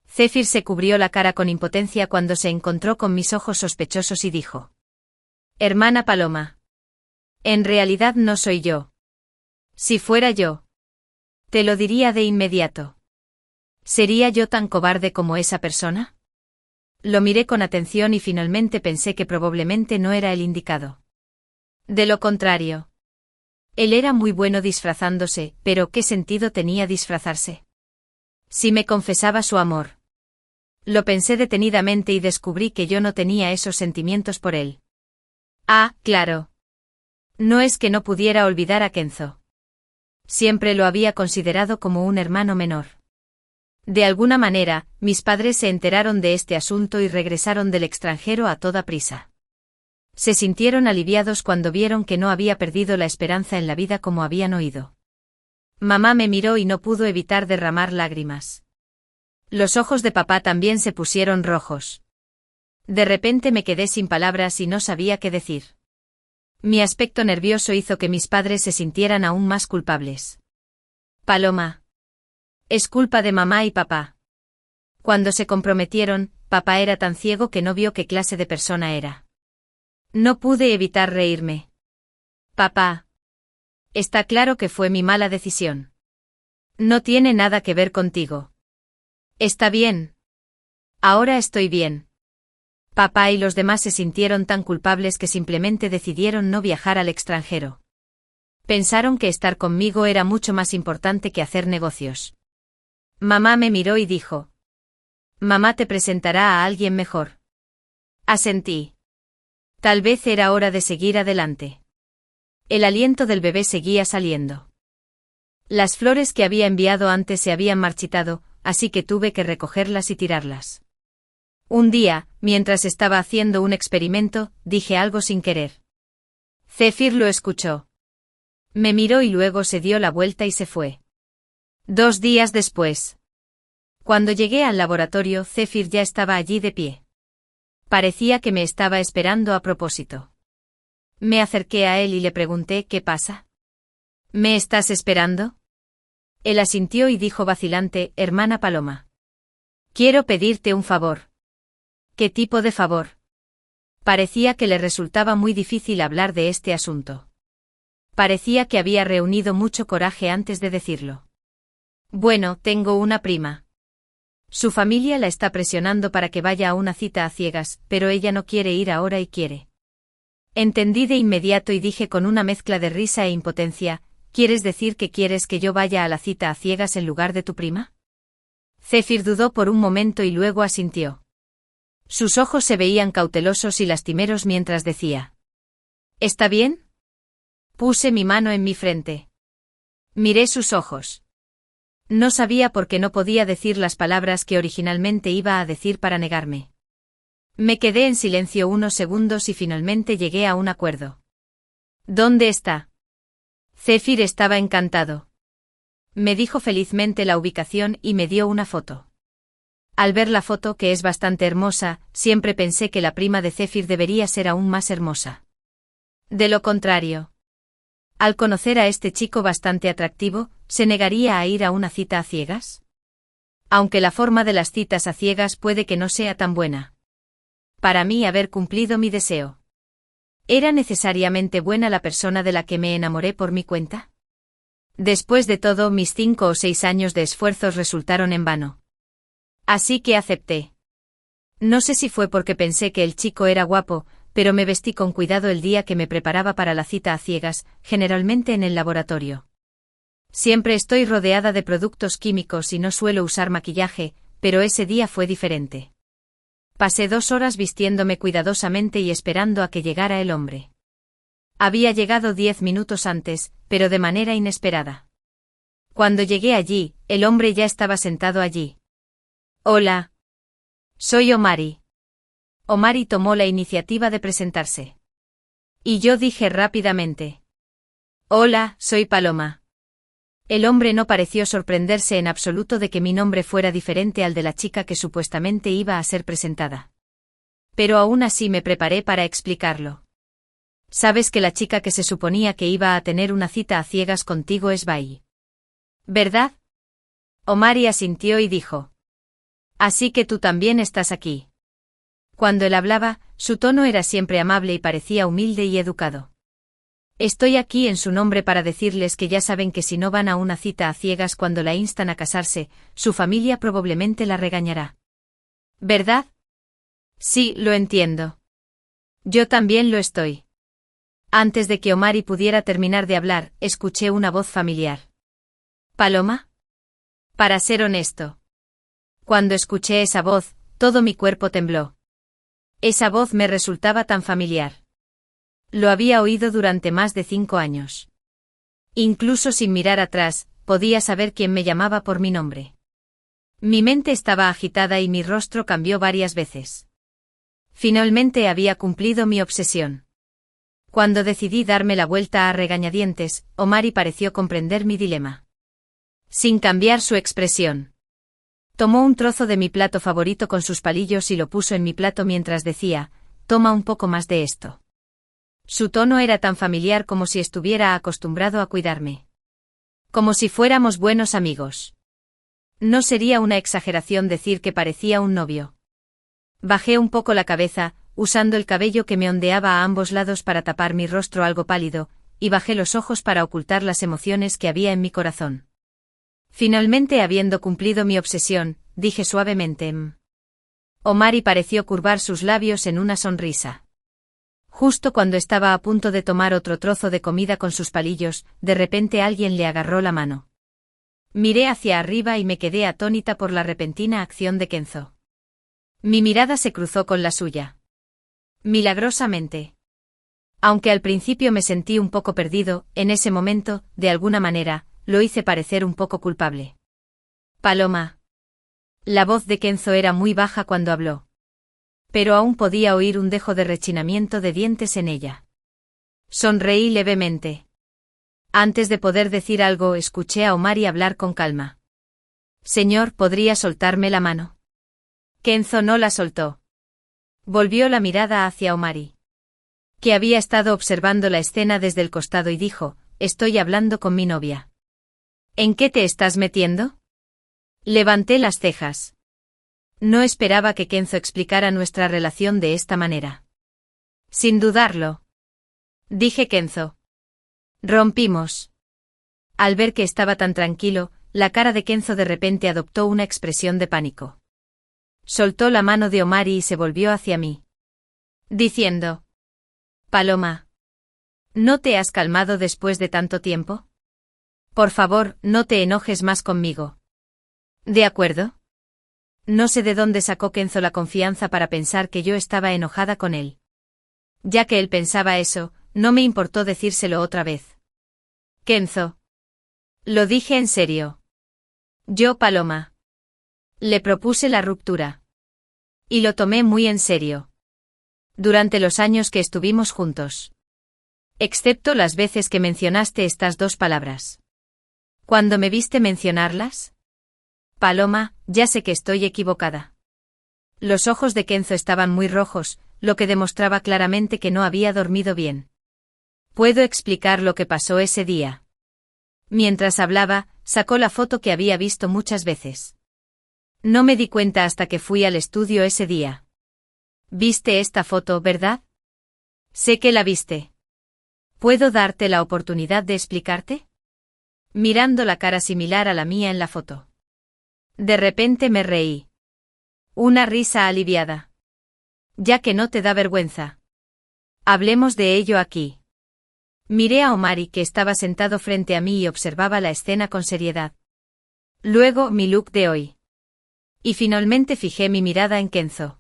Zephyr se cubrió la cara con impotencia cuando se encontró con mis ojos sospechosos y dijo: Hermana Paloma. En realidad no soy yo. Si fuera yo, te lo diría de inmediato. ¿Sería yo tan cobarde como esa persona? Lo miré con atención y finalmente pensé que probablemente no era el indicado. De lo contrario. Él era muy bueno disfrazándose, pero ¿qué sentido tenía disfrazarse? Si me confesaba su amor. Lo pensé detenidamente y descubrí que yo no tenía esos sentimientos por él. Ah, claro. No es que no pudiera olvidar a Kenzo. Siempre lo había considerado como un hermano menor. De alguna manera, mis padres se enteraron de este asunto y regresaron del extranjero a toda prisa. Se sintieron aliviados cuando vieron que no había perdido la esperanza en la vida como habían oído. Mamá me miró y no pudo evitar derramar lágrimas. Los ojos de papá también se pusieron rojos. De repente me quedé sin palabras y no sabía qué decir. Mi aspecto nervioso hizo que mis padres se sintieran aún más culpables. Paloma. Es culpa de mamá y papá. Cuando se comprometieron, papá era tan ciego que no vio qué clase de persona era. No pude evitar reírme. Papá. Está claro que fue mi mala decisión. No tiene nada que ver contigo. Está bien. Ahora estoy bien. Papá y los demás se sintieron tan culpables que simplemente decidieron no viajar al extranjero. Pensaron que estar conmigo era mucho más importante que hacer negocios. Mamá me miró y dijo: Mamá te presentará a alguien mejor. Asentí. Tal vez era hora de seguir adelante. El aliento del bebé seguía saliendo. Las flores que había enviado antes se habían marchitado, así que tuve que recogerlas y tirarlas. Un día, mientras estaba haciendo un experimento, dije algo sin querer. Zephyr lo escuchó. Me miró y luego se dio la vuelta y se fue. 2 días después. Cuando llegué al laboratorio, Zephyr ya estaba allí de pie. Parecía que me estaba esperando a propósito. Me acerqué a él y le pregunté: ¿qué pasa? ¿Me estás esperando? Él asintió y dijo vacilante: hermana Paloma. Quiero pedirte un favor. ¿Qué tipo de favor? Parecía que le resultaba muy difícil hablar de este asunto. Parecía que había reunido mucho coraje antes de decirlo. Bueno, tengo una prima. Su familia la está presionando para que vaya a una cita a ciegas, pero ella no quiere ir ahora y quiere. Entendí de inmediato y dije con una mezcla de risa e impotencia: ¿quieres decir que quieres que yo vaya a la cita a ciegas en lugar de tu prima? Zephyr dudó por un momento y luego asintió. Sus ojos se veían cautelosos y lastimeros mientras decía: ¿está bien? Puse mi mano en mi frente. Miré sus ojos. No sabía por qué no podía decir las palabras que originalmente iba a decir para negarme. Me quedé en silencio unos segundos y finalmente llegué a un acuerdo. ¿Dónde está? Zephyr estaba encantado. Me dijo felizmente la ubicación y me dio una foto. Al ver la foto, que es bastante hermosa, siempre pensé que la prima de Zephyr debería ser aún más hermosa. De lo contrario, al conocer a este chico bastante atractivo, ¿se negaría a ir a una cita a ciegas? Aunque la forma de las citas a ciegas puede que no sea tan buena. Para mí haber cumplido mi deseo. ¿Era necesariamente buena la persona de la que me enamoré por mi cuenta? Después de todo, mis 5 o 6 años de esfuerzos resultaron en vano. Así que acepté. No sé si fue porque pensé que el chico era guapo, pero me vestí con cuidado el día que me preparaba para la cita a ciegas, generalmente en el laboratorio. Siempre estoy rodeada de productos químicos y no suelo usar maquillaje, pero ese día fue diferente. Pasé 2 horas vistiéndome cuidadosamente y esperando a que llegara el hombre. Había llegado 10 minutos antes, pero de manera inesperada. Cuando llegué allí, el hombre ya estaba sentado allí. Hola. Soy Omari. Omari tomó la iniciativa de presentarse. Y yo dije rápidamente: Hola, soy Paloma. El hombre no pareció sorprenderse en absoluto de que mi nombre fuera diferente al de la chica que supuestamente iba a ser presentada. Pero aún así me preparé para explicarlo. Sabes que la chica que se suponía que iba a tener una cita a ciegas contigo es Bai, ¿verdad? Omari asintió y dijo: Así que tú también estás aquí. Cuando él hablaba, su tono era siempre amable y parecía humilde y educado. Estoy aquí en su nombre para decirles que ya saben que si no van a una cita a ciegas cuando la instan a casarse, su familia probablemente la regañará. ¿Verdad? Sí, lo entiendo. Yo también lo estoy. Antes de que Omari pudiera terminar de hablar, escuché una voz familiar. ¿Paloma? Para ser honesto. Cuando escuché esa voz, todo mi cuerpo tembló. Esa voz me resultaba tan familiar. Lo había oído durante más de 5 años. Incluso sin mirar atrás, podía saber quién me llamaba por mi nombre. Mi mente estaba agitada y mi rostro cambió varias veces. Finalmente había cumplido mi obsesión. Cuando decidí darme la vuelta a regañadientes, Omari pareció comprender mi dilema. Sin cambiar su expresión. Tomó un trozo de mi plato favorito con sus palillos y lo puso en mi plato mientras decía, toma un poco más de esto. Su tono era tan familiar como si estuviera acostumbrado a cuidarme. Como si fuéramos buenos amigos. No sería una exageración decir que parecía un novio. Bajé un poco la cabeza, usando el cabello que me ondeaba a ambos lados para tapar mi rostro algo pálido, y bajé los ojos para ocultar las emociones que había en mi corazón. Finalmente, habiendo cumplido mi obsesión, dije suavemente Omari pareció curvar sus labios en una sonrisa. Justo cuando estaba a punto de tomar otro trozo de comida con sus palillos, de repente alguien le agarró la mano. Miré hacia arriba y me quedé atónita por la repentina acción de Kenzo. Mi mirada se cruzó con la suya. Milagrosamente. Aunque al principio me sentí un poco perdido, en ese momento, de alguna manera, lo hice parecer un poco culpable. Paloma. La voz de Kenzo era muy baja cuando habló. Pero aún podía oír un dejo de rechinamiento de dientes en ella. Sonreí levemente. Antes de poder decir algo, escuché a Omari hablar con calma. Señor, ¿podría soltarme la mano? Kenzo no la soltó. Volvió la mirada hacia Omari, que había estado observando la escena desde el costado, y dijo, estoy hablando con mi novia. ¿En qué te estás metiendo? Levanté las cejas. No esperaba que Kenzo explicara nuestra relación de esta manera. Sin dudarlo. Dije Kenzo. Rompimos. Al ver que estaba tan tranquilo, la cara de Kenzo de repente adoptó una expresión de pánico. Soltó la mano de Omari y se volvió hacia mí, diciendo: Paloma, ¿no te has calmado después de tanto tiempo? Por favor, no te enojes más conmigo. ¿De acuerdo? No sé de dónde sacó Kenzo la confianza para pensar que yo estaba enojada con él. Ya que él pensaba eso, no me importó decírselo otra vez. Kenzo. Lo dije en serio. Yo, Paloma. Le propuse la ruptura. Y lo tomé muy en serio. Durante los años que estuvimos juntos. Excepto las veces que mencionaste estas dos palabras. ¿Cuándo me viste mencionarlas? Paloma, ya sé que estoy equivocada. Los ojos de Kenzo estaban muy rojos, lo que demostraba claramente que no había dormido bien. Puedo explicar lo que pasó ese día. Mientras hablaba, sacó la foto que había visto muchas veces. No me di cuenta hasta que fui al estudio ese día. ¿Viste esta foto, verdad? Sé que la viste. ¿Puedo darte la oportunidad de explicarte? Mirando la cara similar a la mía en la foto. De repente me reí. Una risa aliviada. Ya que no te da vergüenza. Hablemos de ello aquí. Miré a Omari, que estaba sentado frente a mí y observaba la escena con seriedad. Luego, mi look de hoy. Y finalmente fijé mi mirada en Kenzo.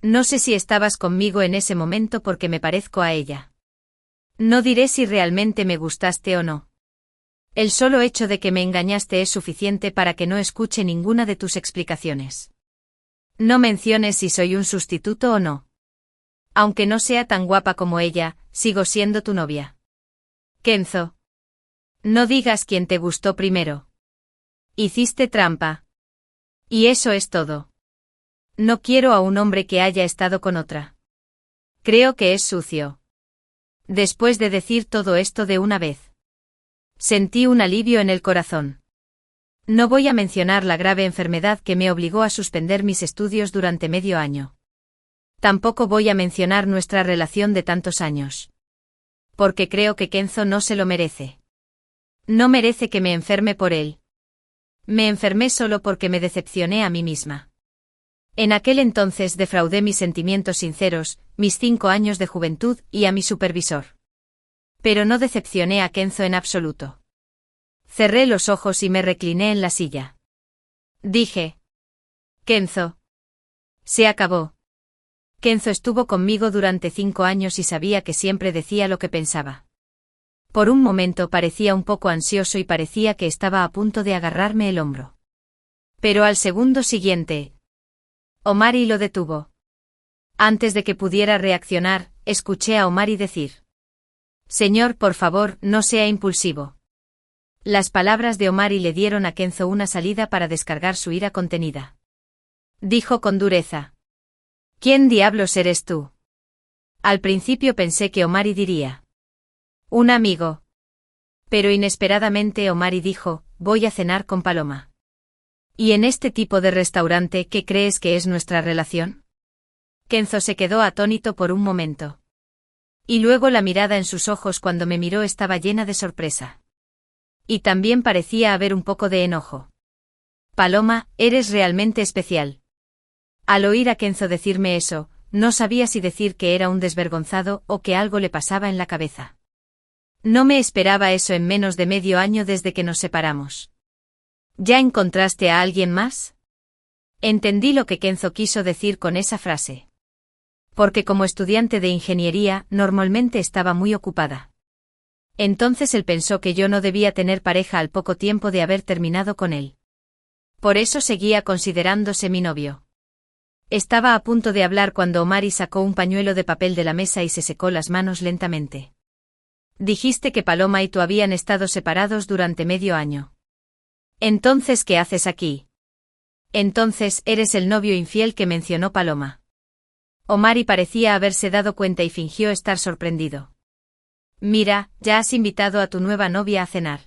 No sé si estabas conmigo en ese momento porque me parezco a ella. No diré si realmente me gustaste o no. El solo hecho de que me engañaste es suficiente para que no escuche ninguna de tus explicaciones. No menciones si soy un sustituto o no. Aunque no sea tan guapa como ella, sigo siendo tu novia. Kenzo. No digas quién te gustó primero. Hiciste trampa. Y eso es todo. No quiero a un hombre que haya estado con otra. Creo que es sucio. Después de decir todo esto de una vez, sentí un alivio en el corazón. No voy a mencionar la grave enfermedad que me obligó a suspender mis estudios durante medio año. Tampoco voy a mencionar nuestra relación de tantos años. Porque creo que Kenzo no se lo merece. No merece que me enferme por él. Me enfermé solo porque me decepcioné a mí misma. En aquel entonces defraudé mis sentimientos sinceros, mis 5 años de juventud y a mi supervisor. Pero no decepcioné a Kenzo en absoluto. Cerré los ojos y me recliné en la silla. Dije: Kenzo. Se acabó. Kenzo estuvo conmigo durante 5 años y sabía que siempre decía lo que pensaba. Por un momento parecía un poco ansioso y parecía que estaba a punto de agarrarme el hombro. Pero al segundo siguiente, Omari lo detuvo. Antes de que pudiera reaccionar, escuché a Omari decir: Señor, por favor, no sea impulsivo. Las palabras de Omari le dieron a Kenzo una salida para descargar su ira contenida. Dijo con dureza. ¿Quién diablos eres tú? Al principio pensé que Omari diría. Un amigo. Pero inesperadamente Omari dijo, voy a cenar con Paloma. ¿Y en este tipo de restaurante qué crees que es nuestra relación? Kenzo se quedó atónito por un momento. Y luego la mirada en sus ojos cuando me miró estaba llena de sorpresa. Y también parecía haber un poco de enojo. Paloma, eres realmente especial. Al oír a Kenzo decirme eso, no sabía si decir que era un desvergonzado o que algo le pasaba en la cabeza. No me esperaba eso en menos de medio año desde que nos separamos. ¿Ya encontraste a alguien más? Entendí lo que Kenzo quiso decir con esa frase. Porque como estudiante de ingeniería, normalmente estaba muy ocupada. Entonces él pensó que yo no debía tener pareja al poco tiempo de haber terminado con él. Por eso seguía considerándose mi novio. Estaba a punto de hablar cuando Omari sacó un pañuelo de papel de la mesa y se secó las manos lentamente. Dijiste que Paloma y tú habían estado separados durante medio año. Entonces, ¿qué haces aquí? Entonces, eres el novio infiel que mencionó Paloma. Omari parecía haberse dado cuenta y fingió estar sorprendido. Mira, ya has invitado a tu nueva novia a cenar.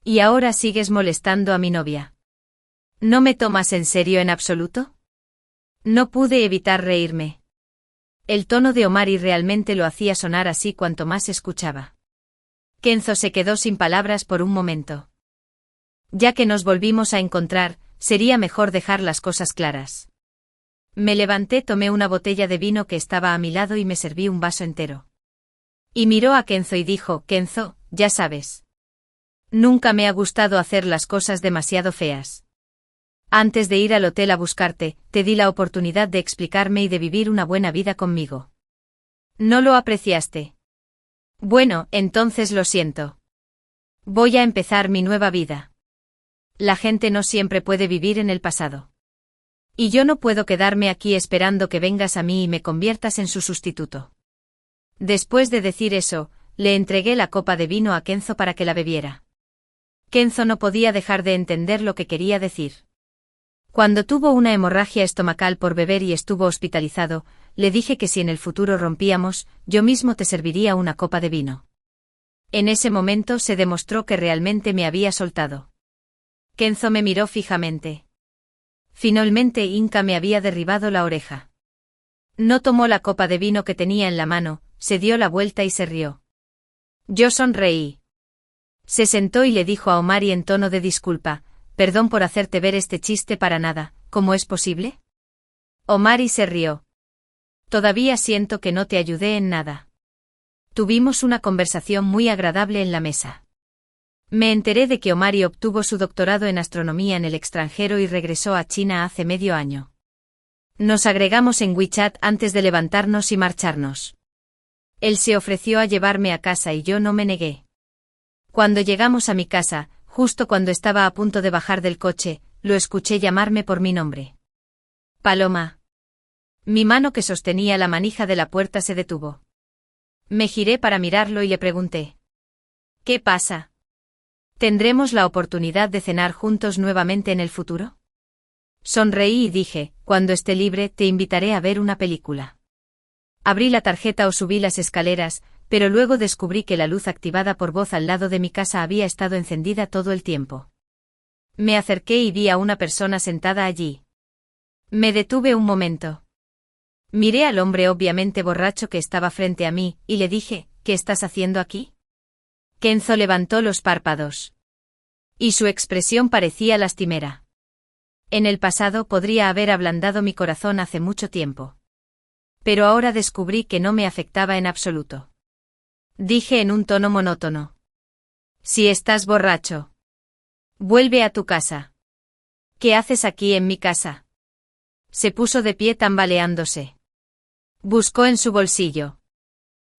Y ahora sigues molestando a mi novia. ¿No me tomas en serio en absoluto? No pude evitar reírme. El tono de Omari realmente lo hacía sonar así cuanto más escuchaba. Kenzo se quedó sin palabras por un momento. Ya que nos volvimos a encontrar, sería mejor dejar las cosas claras. Me levanté, tomé una botella de vino que estaba a mi lado y me serví un vaso entero. Y miró a Kenzo y dijo, Kenzo, ya sabes. Nunca me ha gustado hacer las cosas demasiado feas. Antes de ir al hotel a buscarte, te di la oportunidad de explicarme y de vivir una buena vida conmigo. ¿No lo apreciaste? Bueno, entonces lo siento. Voy a empezar mi nueva vida. La gente no siempre puede vivir en el pasado. Y yo no puedo quedarme aquí esperando que vengas a mí y me conviertas en su sustituto. Después de decir eso, le entregué la copa de vino a Kenzo para que la bebiera. Kenzo no podía dejar de entender lo que quería decir. Cuando tuvo una hemorragia estomacal por beber y estuvo hospitalizado, le dije que si en el futuro rompíamos, yo mismo te serviría una copa de vino. En ese momento se demostró que realmente me había soltado. Kenzo me miró fijamente. Finalmente Inca me había derribado la oreja. No tomó la copa de vino que tenía en la mano, se dio la vuelta y se rió. Yo sonreí. Se sentó y le dijo a Omari en tono de disculpa, perdón por hacerte ver este chiste para nada, ¿cómo es posible? Omari se rió. Todavía siento que no te ayudé en nada. Tuvimos una conversación muy agradable en la mesa. Me enteré de que Omari obtuvo su doctorado en astronomía en el extranjero y regresó a China hace medio año. Nos agregamos en WeChat antes de levantarnos y marcharnos. Él se ofreció a llevarme a casa y yo no me negué. Cuando llegamos a mi casa, justo cuando estaba a punto de bajar del coche, lo escuché llamarme por mi nombre. Paloma. Mi mano que sostenía la manija de la puerta se detuvo. Me giré para mirarlo y le pregunté. ¿Qué pasa? ¿Tendremos la oportunidad de cenar juntos nuevamente en el futuro? Sonreí y dije, cuando esté libre te invitaré a ver una película. Abrí la tarjeta o subí las escaleras, pero luego descubrí que la luz activada por voz al lado de mi casa había estado encendida todo el tiempo. Me acerqué y vi a una persona sentada allí. Me detuve un momento. Miré al hombre obviamente borracho que estaba frente a mí, y le dije, ¿qué estás haciendo aquí? Kenzo levantó los párpados. Y su expresión parecía lastimera. En el pasado podría haber ablandado mi corazón hace mucho tiempo. Pero ahora descubrí que no me afectaba en absoluto. Dije en un tono monótono. Si estás borracho. Vuelve a tu casa. ¿Qué haces aquí en mi casa? Se puso de pie tambaleándose. Buscó en su bolsillo.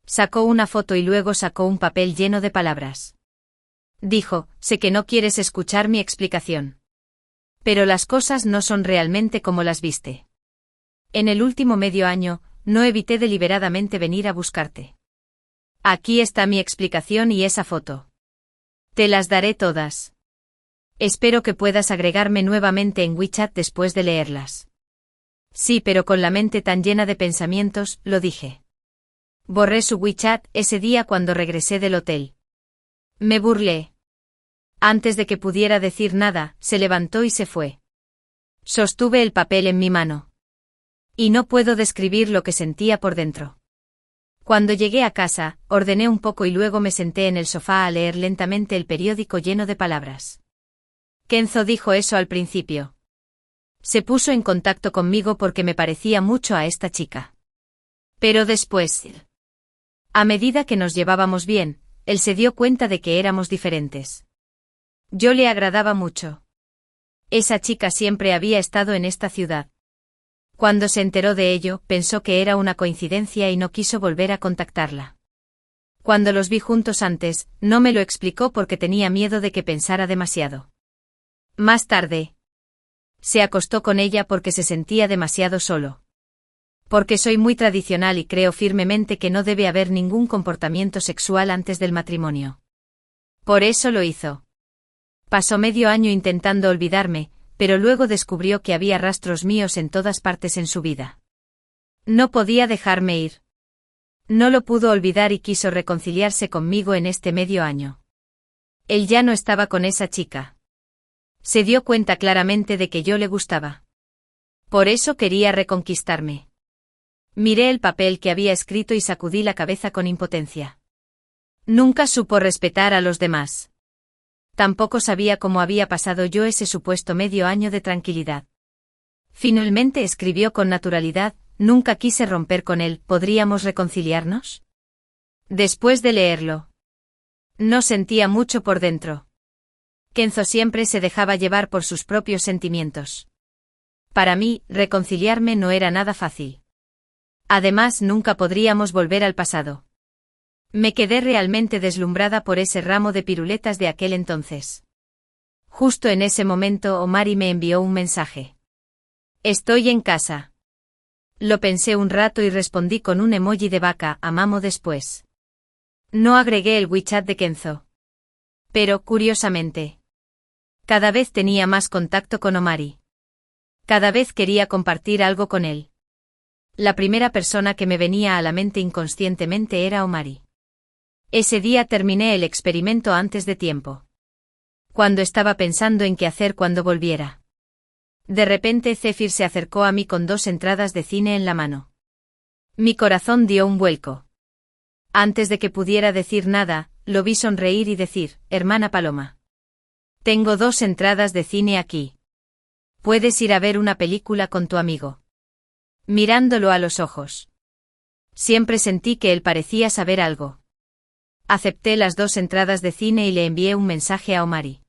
Sacó una foto y luego sacó un papel lleno de palabras. Dijo, sé que no quieres escuchar mi explicación. Pero las cosas no son realmente como las viste. En el último medio año, no evité deliberadamente venir a buscarte. Aquí está mi explicación y esa foto. Te las daré todas. Espero que puedas agregarme nuevamente en WeChat después de leerlas. Sí, pero con la mente tan llena de pensamientos, lo dije. Borré su WeChat ese día cuando regresé del hotel. Me burlé. Antes de que pudiera decir nada, se levantó y se fue. Sostuve el papel en mi mano. Y no puedo describir lo que sentía por dentro. Cuando llegué a casa, ordené un poco y luego me senté en el sofá a leer lentamente el periódico lleno de palabras. Kenzo dijo eso al principio. Se puso en contacto conmigo porque me parecía mucho a esta chica. Pero después, a medida que nos llevábamos bien, él se dio cuenta de que éramos diferentes. Yo le agradaba mucho. Esa chica siempre había estado en esta ciudad. Cuando se enteró de ello, pensó que era una coincidencia y no quiso volver a contactarla. Cuando los vi juntos antes, no me lo explicó porque tenía miedo de que pensara demasiado. Más tarde, se acostó con ella porque se sentía demasiado solo. Porque soy muy tradicional y creo firmemente que no debe haber ningún comportamiento sexual antes del matrimonio. Por eso lo hizo. Pasó medio año intentando olvidarme, pero luego descubrió que había rastros míos en todas partes en su vida. No podía dejarme ir. No lo pudo olvidar y quiso reconciliarse conmigo en este medio año. Él ya no estaba con esa chica. Se dio cuenta claramente de que yo le gustaba. Por eso quería reconquistarme. Miré el papel que había escrito y sacudí la cabeza con impotencia. Nunca supo respetar a los demás. Tampoco sabía cómo había pasado yo ese supuesto medio año de tranquilidad. Finalmente escribió con naturalidad: nunca quise romper con él, ¿podríamos reconciliarnos? Después de leerlo, no sentía mucho por dentro. Kenzo siempre se dejaba llevar por sus propios sentimientos. Para mí, reconciliarme no era nada fácil. Además, nunca podríamos volver al pasado. Me quedé realmente deslumbrada por ese ramo de piruletas de aquel entonces. Justo en ese momento Omari me envió un mensaje. Estoy en casa. Lo pensé un rato y respondí con un emoji de vaca, amamo después. No agregué el WeChat de Kenzo. Pero, curiosamente, cada vez tenía más contacto con Omari. Cada vez quería compartir algo con él. La primera persona que me venía a la mente inconscientemente era Omari. Ese día terminé el experimento antes de tiempo. Cuando estaba pensando en qué hacer cuando volviera. De repente Zephyr se acercó a mí con 2 entradas de cine en la mano. Mi corazón dio un vuelco. Antes de que pudiera decir nada, lo vi sonreír y decir: hermana Paloma. Tengo 2 entradas de cine aquí. Puedes ir a ver una película con tu amigo. Mirándolo a los ojos. Siempre sentí que él parecía saber algo. Acepté las 2 entradas de cine y le envié un mensaje a Omari.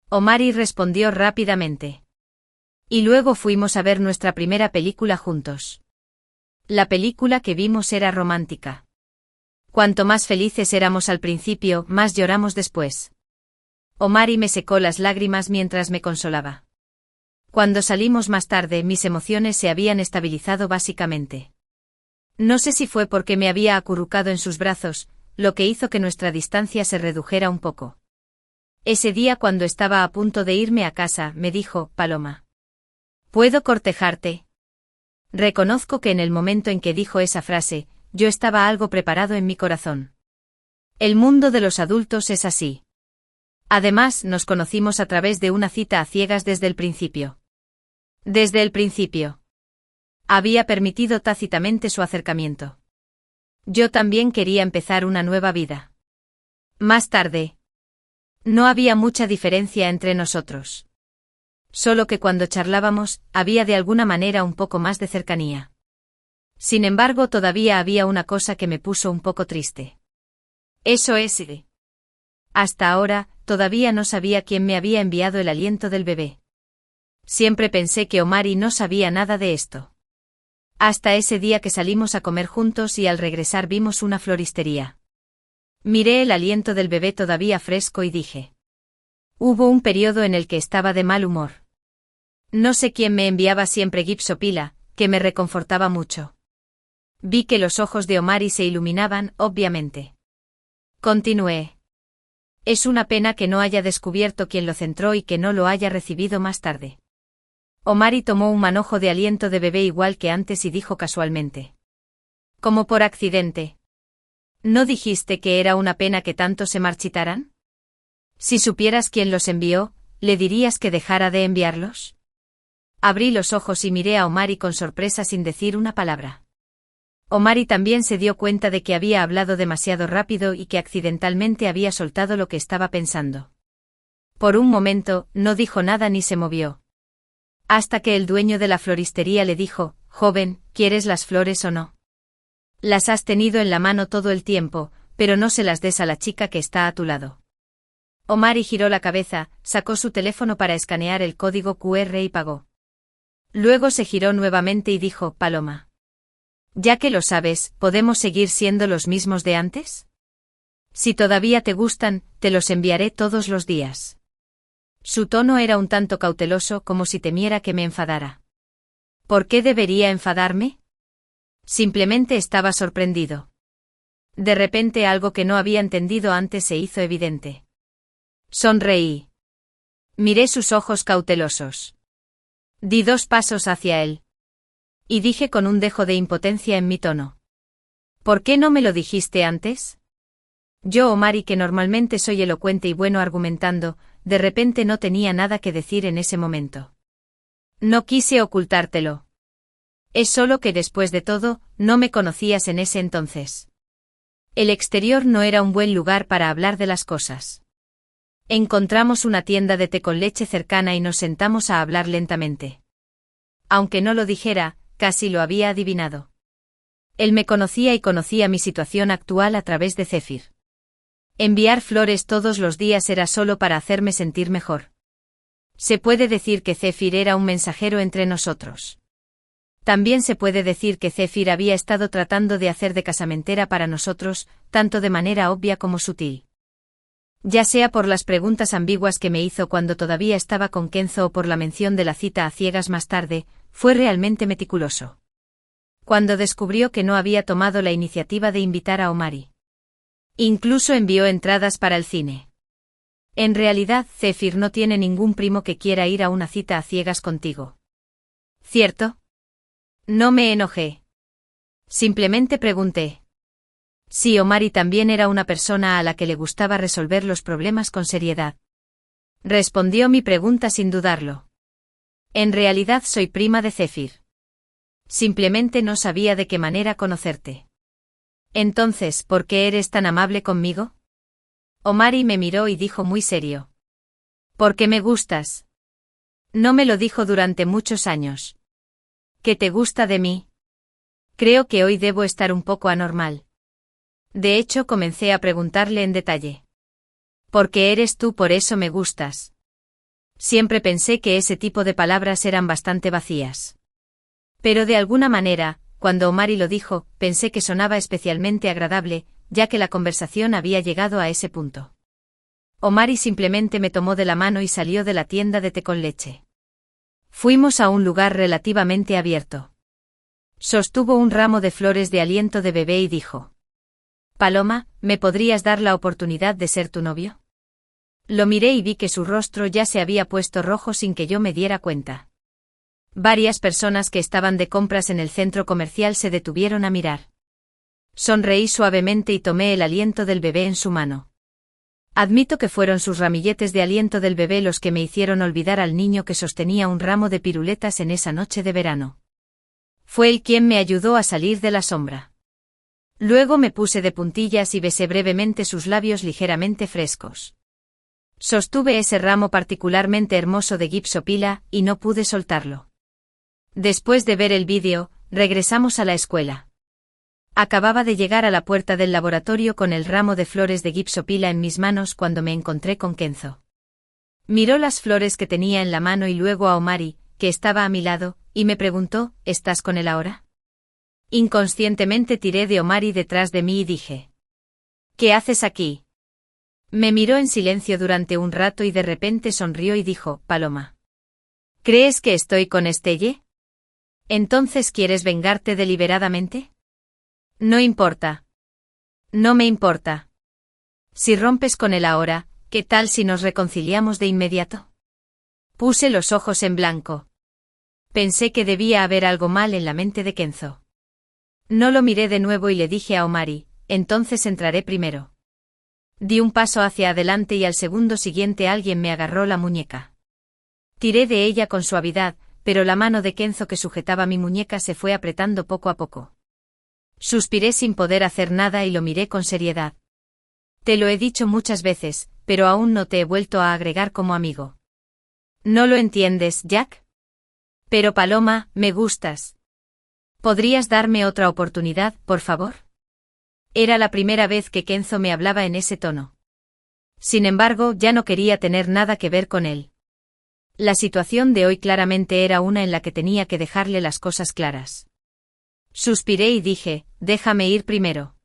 Omari respondió rápidamente. Y luego fuimos a ver nuestra primera película juntos. La película que vimos era romántica. Cuanto más felices éramos al principio, más lloramos después. Omari me secó las lágrimas mientras me consolaba. Cuando salimos más tarde, mis emociones se habían estabilizado básicamente. No sé si fue porque me había acurrucado en sus brazos, lo que hizo que nuestra distancia se redujera un poco. Ese día, cuando estaba a punto de irme a casa, me dijo: Paloma, ¿puedo cortejarte? Reconozco que en el momento en que dijo esa frase, yo estaba algo preparado en mi corazón. El mundo de los adultos es así. Además, nos conocimos a través de una cita a ciegas desde el principio. Desde el principio. Había permitido tácitamente su acercamiento. Yo también quería empezar una nueva vida. Más tarde. No había mucha diferencia entre nosotros. Solo que cuando charlábamos, había de alguna manera un poco más de cercanía. Sin embargo, todavía había una cosa que me puso un poco triste. Eso es. Hasta ahora, todavía no sabía quién me había enviado el aliento del bebé. Siempre pensé que Omari no sabía nada de esto. Hasta ese día que salimos a comer juntos y al regresar vimos una floristería. Miré el aliento del bebé todavía fresco y dije. Hubo un periodo en el que estaba de mal humor. No sé quién me enviaba siempre Gipsopila, que me reconfortaba mucho. Vi que los ojos de Omari se iluminaban, obviamente. Continué. Es una pena que no haya descubierto quién lo centró y que no lo haya recibido más tarde. Omari tomó un manojo de aliento de bebé igual que antes y dijo casualmente. Como por accidente. ¿No dijiste que era una pena que tanto se marchitaran? Si supieras quién los envió, ¿le dirías que dejara de enviarlos? Abrí los ojos y miré a Omari con sorpresa sin decir una palabra. Omari también se dio cuenta de que había hablado demasiado rápido y que accidentalmente había soltado lo que estaba pensando. Por un momento, no dijo nada ni se movió. Hasta que el dueño de la floristería le dijo, «Joven, ¿quieres las flores o no? Las has tenido en la mano todo el tiempo, pero no se las des a la chica que está a tu lado». Omari giró la cabeza, sacó su teléfono para escanear el código QR y pagó. Luego se giró nuevamente y dijo, «Paloma. Ya que lo sabes, ¿podemos seguir siendo los mismos de antes? Si todavía te gustan, te los enviaré todos los días». Su tono era un tanto cauteloso, como si temiera que me enfadara. ¿Por qué debería enfadarme? Simplemente estaba sorprendido. De repente algo que no había entendido antes se hizo evidente. Sonreí. Miré sus ojos cautelosos. Di 2 pasos hacia él. Y dije con un dejo de impotencia en mi tono. ¿Por qué no me lo dijiste antes? Yo, Omari, que normalmente soy elocuente y bueno argumentando, de repente no tenía nada que decir en ese momento. No quise ocultártelo. Es solo que después de todo, no me conocías en ese entonces. El exterior no era un buen lugar para hablar de las cosas. Encontramos una tienda de té con leche cercana y nos sentamos a hablar lentamente. Aunque no lo dijera, casi lo había adivinado. Él me conocía y conocía mi situación actual a través de Zephyr. Enviar flores todos los días era solo para hacerme sentir mejor. Se puede decir que Zephyr era un mensajero entre nosotros. También se puede decir que Zephyr había estado tratando de hacer de casamentera para nosotros, tanto de manera obvia como sutil. Ya sea por las preguntas ambiguas que me hizo cuando todavía estaba con Kenzo o por la mención de la cita a ciegas más tarde, fue realmente meticuloso. Cuando descubrió que no había tomado la iniciativa de invitar a Omari. Incluso envió entradas para el cine. En realidad, Zephyr no tiene ningún primo que quiera ir a una cita a ciegas contigo. ¿Cierto? No me enojé. Simplemente pregunté. Sí, Omari también era una persona a la que le gustaba resolver los problemas con seriedad. Respondió mi pregunta sin dudarlo. En realidad soy prima de Zephyr. Simplemente no sabía de qué manera conocerte. Entonces, ¿por qué eres tan amable conmigo? Omari me miró y dijo muy serio. Porque me gustas. No me lo dijo durante muchos años. ¿Qué te gusta de mí? Creo que hoy debo estar un poco anormal. De hecho, comencé a preguntarle en detalle. Porque eres tú, por eso me gustas. Siempre pensé que ese tipo de palabras eran bastante vacías. Pero de alguna manera, cuando Omari lo dijo, pensé que sonaba especialmente agradable, ya que la conversación había llegado a ese punto. Omari simplemente me tomó de la mano y salió de la tienda de té con leche. Fuimos a un lugar relativamente abierto. Sostuvo un ramo de flores de aliento de bebé y dijo: «Paloma, ¿me podrías dar la oportunidad de ser tu novio?» Lo miré y vi que su rostro ya se había puesto rojo sin que yo me diera cuenta. Varias personas que estaban de compras en el centro comercial se detuvieron a mirar. Sonreí suavemente y tomé el aliento del bebé en su mano. Admito que fueron sus ramilletes de aliento del bebé los que me hicieron olvidar al niño que sostenía un ramo de piruletas en esa noche de verano. Fue él quien me ayudó a salir de la sombra. Luego me puse de puntillas y besé brevemente sus labios ligeramente frescos. Sostuve ese ramo particularmente hermoso de gipsopila y no pude soltarlo. Después de ver el vídeo, regresamos a la escuela. Acababa de llegar a la puerta del laboratorio con el ramo de flores de gipsopila en mis manos cuando me encontré con Kenzo. Miró las flores que tenía en la mano y luego a Omari, que estaba a mi lado, y me preguntó: ¿Estás con él ahora? Inconscientemente tiré de Omari detrás de mí y dije: ¿Qué haces aquí? Me miró en silencio durante un rato y de repente sonrió y dijo: Paloma. ¿Crees que estoy con Estelle? ¿Entonces quieres vengarte deliberadamente? No importa. No me importa. Si rompes con él ahora, ¿Qué tal si nos reconciliamos de inmediato? Puse los ojos en blanco. Pensé que debía haber algo mal en la mente de Kenzo. No lo miré de nuevo y le dije a Omari, entonces entraré primero. Di un paso hacia adelante y al segundo siguiente alguien me agarró la muñeca. Tiré de ella con suavidad, pero la mano de Kenzo que sujetaba mi muñeca se fue apretando poco a poco. Suspiré sin poder hacer nada y lo miré con seriedad. Te lo he dicho muchas veces, pero aún no te he vuelto a agregar como amigo. ¿No lo entiendes, Jack? Pero Paloma, me gustas. ¿Podrías darme otra oportunidad, por favor? Era la primera vez que Kenzo me hablaba en ese tono. Sin embargo, ya no quería tener nada que ver con él. La situación de hoy claramente era una en la que tenía que dejarle las cosas claras. Suspiré y dije, déjame ir primero.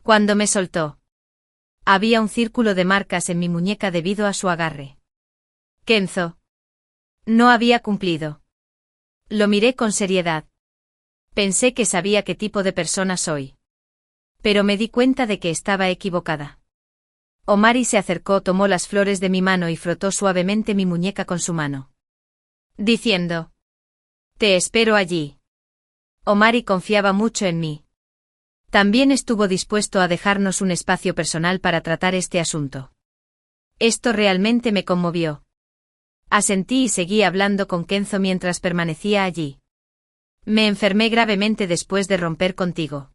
Cuando me soltó, había un círculo de marcas en mi muñeca debido a su agarre. Kenzo. No había cumplido. Lo miré con seriedad. Pensé que sabía qué tipo de persona soy. Pero me di cuenta de que estaba equivocada. Omari se acercó, tomó las flores de mi mano y frotó suavemente mi muñeca con su mano. Diciendo: te espero allí. Omari confiaba mucho en mí. También estuvo dispuesto a dejarnos un espacio personal para tratar este asunto. Esto realmente me conmovió. Asentí y seguí hablando con Kenzo mientras permanecía allí. Me enfermé gravemente después de romper contigo.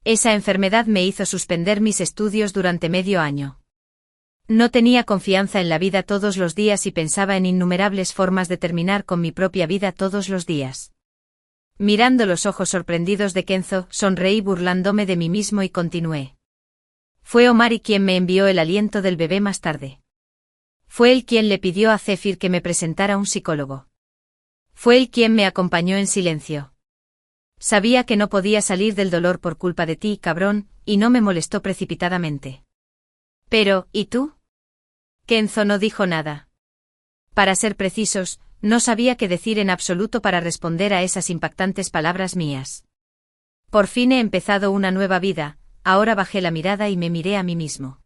Esa enfermedad me hizo suspender mis estudios durante medio año. No tenía confianza en la vida todos los días y pensaba en innumerables formas de terminar con mi propia vida todos los días. Mirando los ojos sorprendidos de Kenzo, sonreí burlándome de mí mismo y continué. Fue Omari quien me envió el aliento del bebé más tarde. Fue él quien le pidió a Zephyr que me presentara un psicólogo. Fue él quien me acompañó en silencio. Sabía que no podía salir del dolor por culpa de ti, cabrón, y no me molestó precipitadamente. Pero, ¿y tú? Kenzo no dijo nada. Para ser precisos, no sabía qué decir en absoluto para responder a esas impactantes palabras mías. Por fin he empezado una nueva vida, ahora bajé la mirada y me miré a mí mismo.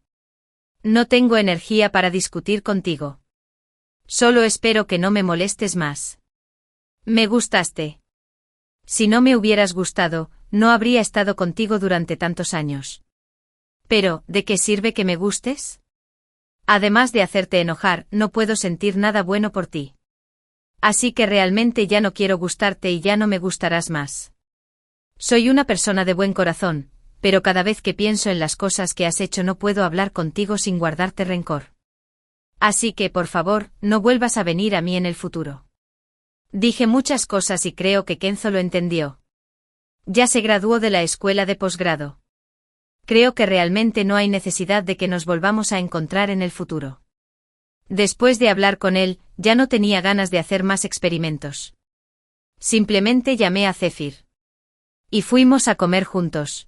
No tengo energía para discutir contigo. Solo espero que no me molestes más. Me gustaste. Si no me hubieras gustado, no habría estado contigo durante tantos años. Pero, ¿de qué sirve que me gustes? Además de hacerte enojar, no puedo sentir nada bueno por ti. Así que realmente ya no quiero gustarte y ya no me gustarás más. Soy una persona de buen corazón, pero cada vez que pienso en las cosas que has hecho no puedo hablar contigo sin guardarte rencor. Así que, por favor, no vuelvas a venir a mí en el futuro. Dije muchas cosas y creo que Kenzo lo entendió. Ya se graduó de la escuela de posgrado. Creo que realmente no hay necesidad de que nos volvamos a encontrar en el futuro. Después de hablar con él, ya no tenía ganas de hacer más experimentos. Simplemente llamé a Zephyr. Y fuimos a comer juntos.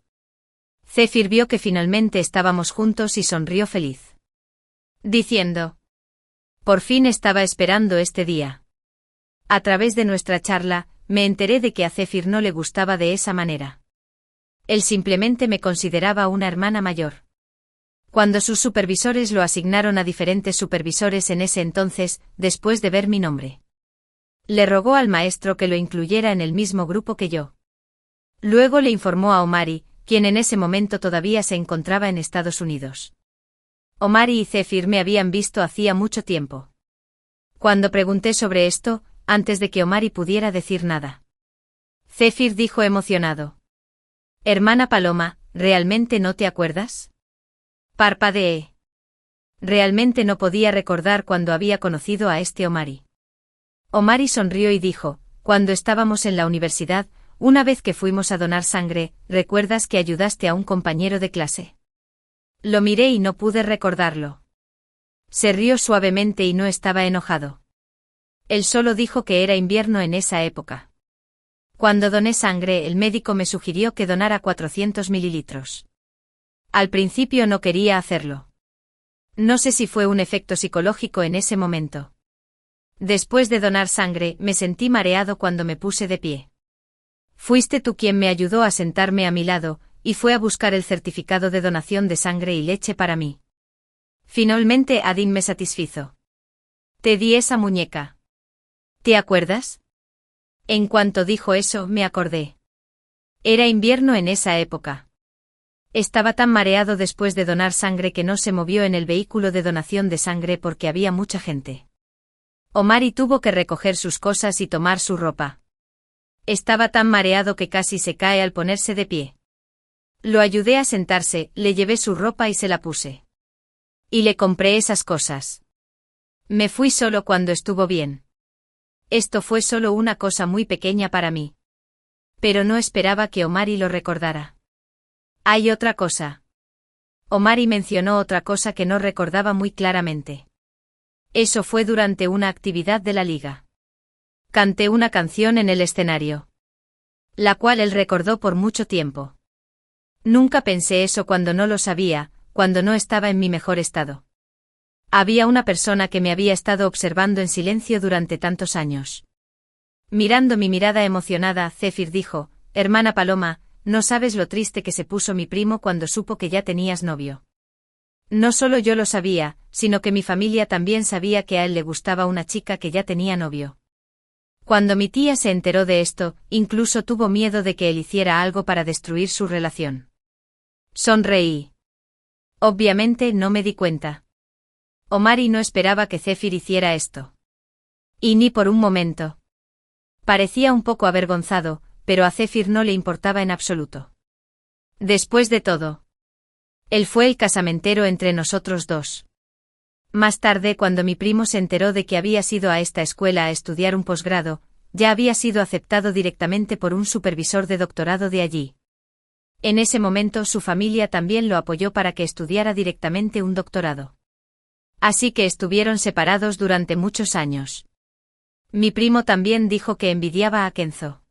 Zephyr vio que finalmente estábamos juntos y sonrió feliz. Diciendo: por fin estaba esperando este día. A través de nuestra charla, me enteré de que a Zephyr no le gustaba de esa manera. Él simplemente me consideraba una hermana mayor. Cuando sus supervisores lo asignaron a diferentes supervisores en ese entonces, después de ver mi nombre, le rogó al maestro que lo incluyera en el mismo grupo que yo. Luego le informó a Omari, quien en ese momento todavía se encontraba en Estados Unidos. Omari y Zephyr me habían visto hacía mucho tiempo. Cuando pregunté sobre esto, antes de que Omari pudiera decir nada, Zephyr dijo emocionado: hermana Paloma, ¿realmente no te acuerdas? Parpadeé. Realmente no podía recordar cuándo había conocido a este Omari. Omari sonrió y dijo: cuando estábamos en la universidad, una vez que fuimos a donar sangre, ¿recuerdas que ayudaste a un compañero de clase? Lo miré y no pude recordarlo. Se rió suavemente y no estaba enojado. Él solo dijo que era invierno en esa época. Cuando doné sangre, el médico me sugirió que donara 400 mililitros. Al principio no quería hacerlo. No sé si fue un efecto psicológico en ese momento. Después de donar sangre, me sentí mareado cuando me puse de pie. Fuiste tú quien me ayudó a sentarme a mi lado, y fue a buscar el certificado de donación de sangre y leche para mí. Finalmente Adin me satisfizo. Te di esa muñeca. ¿Te acuerdas? En cuanto dijo eso, me acordé. Era invierno en esa época. Estaba tan mareado después de donar sangre que no se movió en el vehículo de donación de sangre porque había mucha gente. Omari tuvo que recoger sus cosas y tomar su ropa. Estaba tan mareado que casi se cae al ponerse de pie. Lo ayudé a sentarse, le llevé su ropa y se la puse. Y le compré esas cosas. Me fui solo cuando estuvo bien. Esto fue solo una cosa muy pequeña para mí. Pero no esperaba que Omari lo recordara. Hay otra cosa. Omari mencionó otra cosa que no recordaba muy claramente. Eso fue durante una actividad de la liga. Canté una canción en el escenario. La cual él recordó por mucho tiempo. Nunca pensé eso cuando no lo sabía, cuando no estaba en mi mejor estado. Había una persona que me había estado observando en silencio durante tantos años. Mirando mi mirada emocionada, Zephyr dijo, hermana Paloma, no sabes lo triste que se puso mi primo cuando supo que ya tenías novio. No solo yo lo sabía, sino que mi familia también sabía que a él le gustaba una chica que ya tenía novio. Cuando mi tía se enteró de esto, incluso tuvo miedo de que él hiciera algo para destruir su relación. Sonreí. Obviamente no me di cuenta. Omari no esperaba que Zephyr hiciera esto. Y ni por un momento. Parecía un poco avergonzado, pero a Zephyr no le importaba en absoluto. Después de todo, él fue el casamentero entre nosotros dos. Más tarde, cuando mi primo se enteró de que había ido a esta escuela a estudiar un posgrado, ya había sido aceptado directamente por un supervisor de doctorado de allí. En ese momento su familia también lo apoyó para que estudiara directamente un doctorado. Así que estuvieron separados durante muchos años. Mi primo también dijo que envidiaba a Kenzo.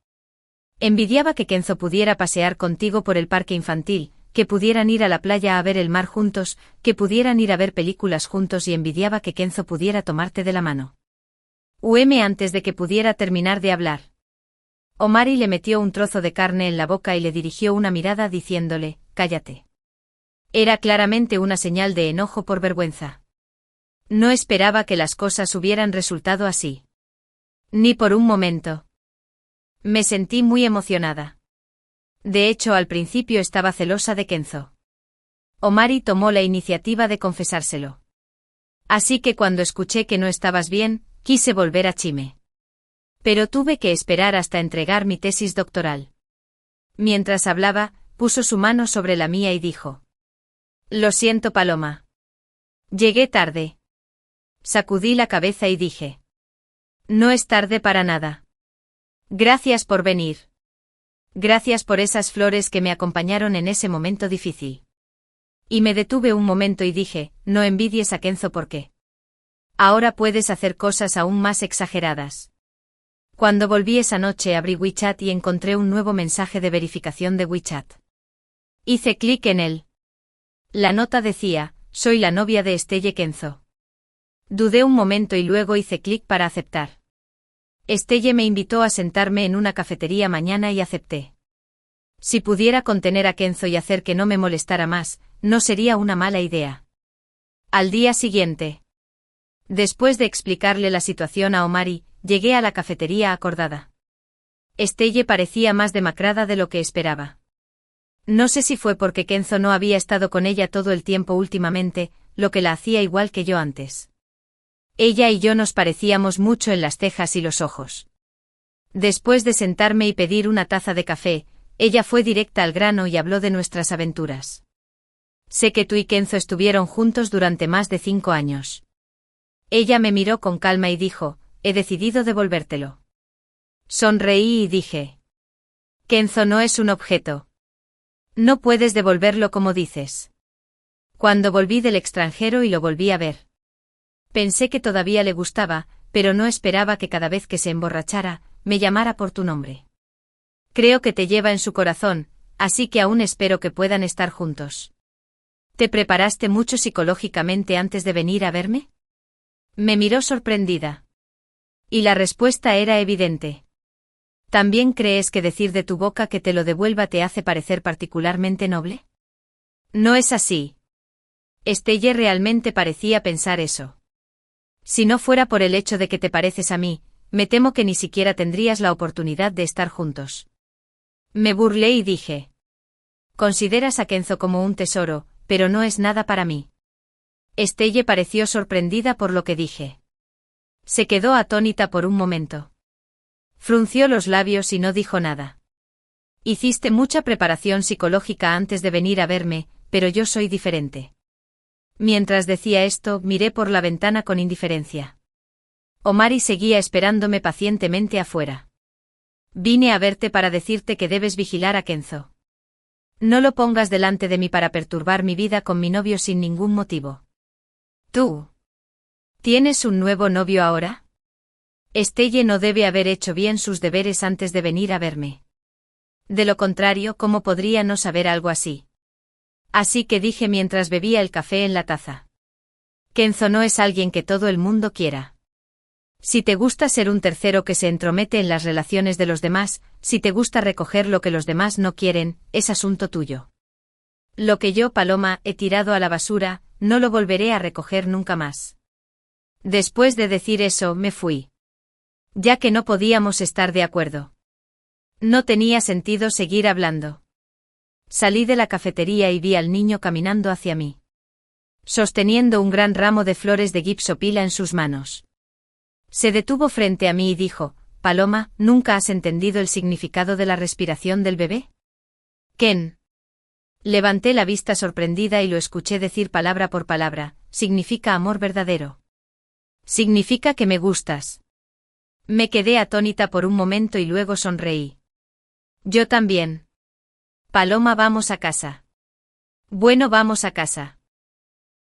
Envidiaba que Kenzo pudiera pasear contigo por el parque infantil, que pudieran ir a la playa a ver el mar juntos, que pudieran ir a ver películas juntos y envidiaba que Kenzo pudiera tomarte de la mano. Antes de que pudiera terminar de hablar. Omari le metió un trozo de carne en la boca y le dirigió una mirada diciéndole, cállate. Era claramente una señal de enojo por vergüenza. No esperaba que las cosas hubieran resultado así. Ni por un momento. Me sentí muy emocionada. De hecho, al principio estaba celosa de Kenzo. Omari tomó la iniciativa de confesárselo. Así que cuando escuché que no estabas bien, quise volver a Chime. Pero tuve que esperar hasta entregar mi tesis doctoral. Mientras hablaba, puso su mano sobre la mía y dijo: Lo siento, Paloma. Llegué tarde. Sacudí la cabeza y dije: No es tarde para nada. Gracias por venir. Gracias por esas flores que me acompañaron en ese momento difícil. Y me detuve un momento y dije, no envidies a Kenzo porque ahora puedes hacer cosas aún más exageradas. Cuando volví esa noche abrí WeChat y encontré un nuevo mensaje de verificación de WeChat. Hice clic en él. La nota decía, soy la novia de Estelle Kenzo. Dudé un momento y luego hice clic para aceptar. Estelle me invitó a sentarme en una cafetería mañana y acepté. Si pudiera contener a Kenzo y hacer que no me molestara más, no sería una mala idea. Al día siguiente, después de explicarle la situación a Omari, llegué a la cafetería acordada. Estelle parecía más demacrada de lo que esperaba. No sé si fue porque Kenzo no había estado con ella todo el tiempo últimamente, lo que la hacía igual que yo antes. Ella y yo nos parecíamos mucho en las cejas y los ojos. Después de sentarme y pedir una taza de café, ella fue directa al grano y habló de nuestras aventuras. Sé que tú y Kenzo estuvieron juntos durante más de 5 años. Ella me miró con calma y dijo, he decidido devolvértelo. Sonreí y dije: Kenzo no es un objeto. No puedes devolverlo como dices. Cuando volví del extranjero y lo volví a ver, pensé que todavía le gustaba, pero no esperaba que cada vez que se emborrachara, me llamara por tu nombre. Creo que te lleva en su corazón, así que aún espero que puedan estar juntos. ¿Te preparaste mucho psicológicamente antes de venir a verme? Me miró sorprendida. Y la respuesta era evidente. ¿También crees que decir de tu boca que te lo devuelva te hace parecer particularmente noble? No es así. Estelle realmente parecía pensar eso. Si no fuera por el hecho de que te pareces a mí, me temo que ni siquiera tendrías la oportunidad de estar juntos. Me burlé y dije. Consideras a Kenzo como un tesoro, pero no es nada para mí. Estelle pareció sorprendida por lo que dije. Se quedó atónita por un momento. Frunció los labios y no dijo nada. Hiciste mucha preparación psicológica antes de venir a verme, pero yo soy diferente. Mientras decía esto, miré por la ventana con indiferencia. Omari seguía esperándome pacientemente afuera. Vine a verte para decirte que debes vigilar a Kenzo. No lo pongas delante de mí para perturbar mi vida con mi novio sin ningún motivo. ¿Tú? ¿Tienes un nuevo novio ahora? Estelle no debe haber hecho bien sus deberes antes de venir a verme. De lo contrario, ¿cómo podría no saber algo así? Así que dije mientras bebía el café en la taza. Kenzo no es alguien que todo el mundo quiera. Si te gusta ser un tercero que se entromete en las relaciones de los demás, si te gusta recoger lo que los demás no quieren, es asunto tuyo. Lo que yo, Paloma, he tirado a la basura, no lo volveré a recoger nunca más. Después de decir eso, me fui. Ya que no podíamos estar de acuerdo. No tenía sentido seguir hablando. Salí de la cafetería y vi al niño caminando hacia mí. Sosteniendo un gran ramo de flores de gipsopila en sus manos. Se detuvo frente a mí y dijo, Paloma, ¿nunca has entendido el significado de la respiración del bebé? Ken. Levanté la vista sorprendida y lo escuché decir palabra por palabra, significa amor verdadero. Significa que me gustas. Me quedé atónita por un momento y luego sonreí. Yo también. Paloma, vamos a casa. Bueno, vamos a casa.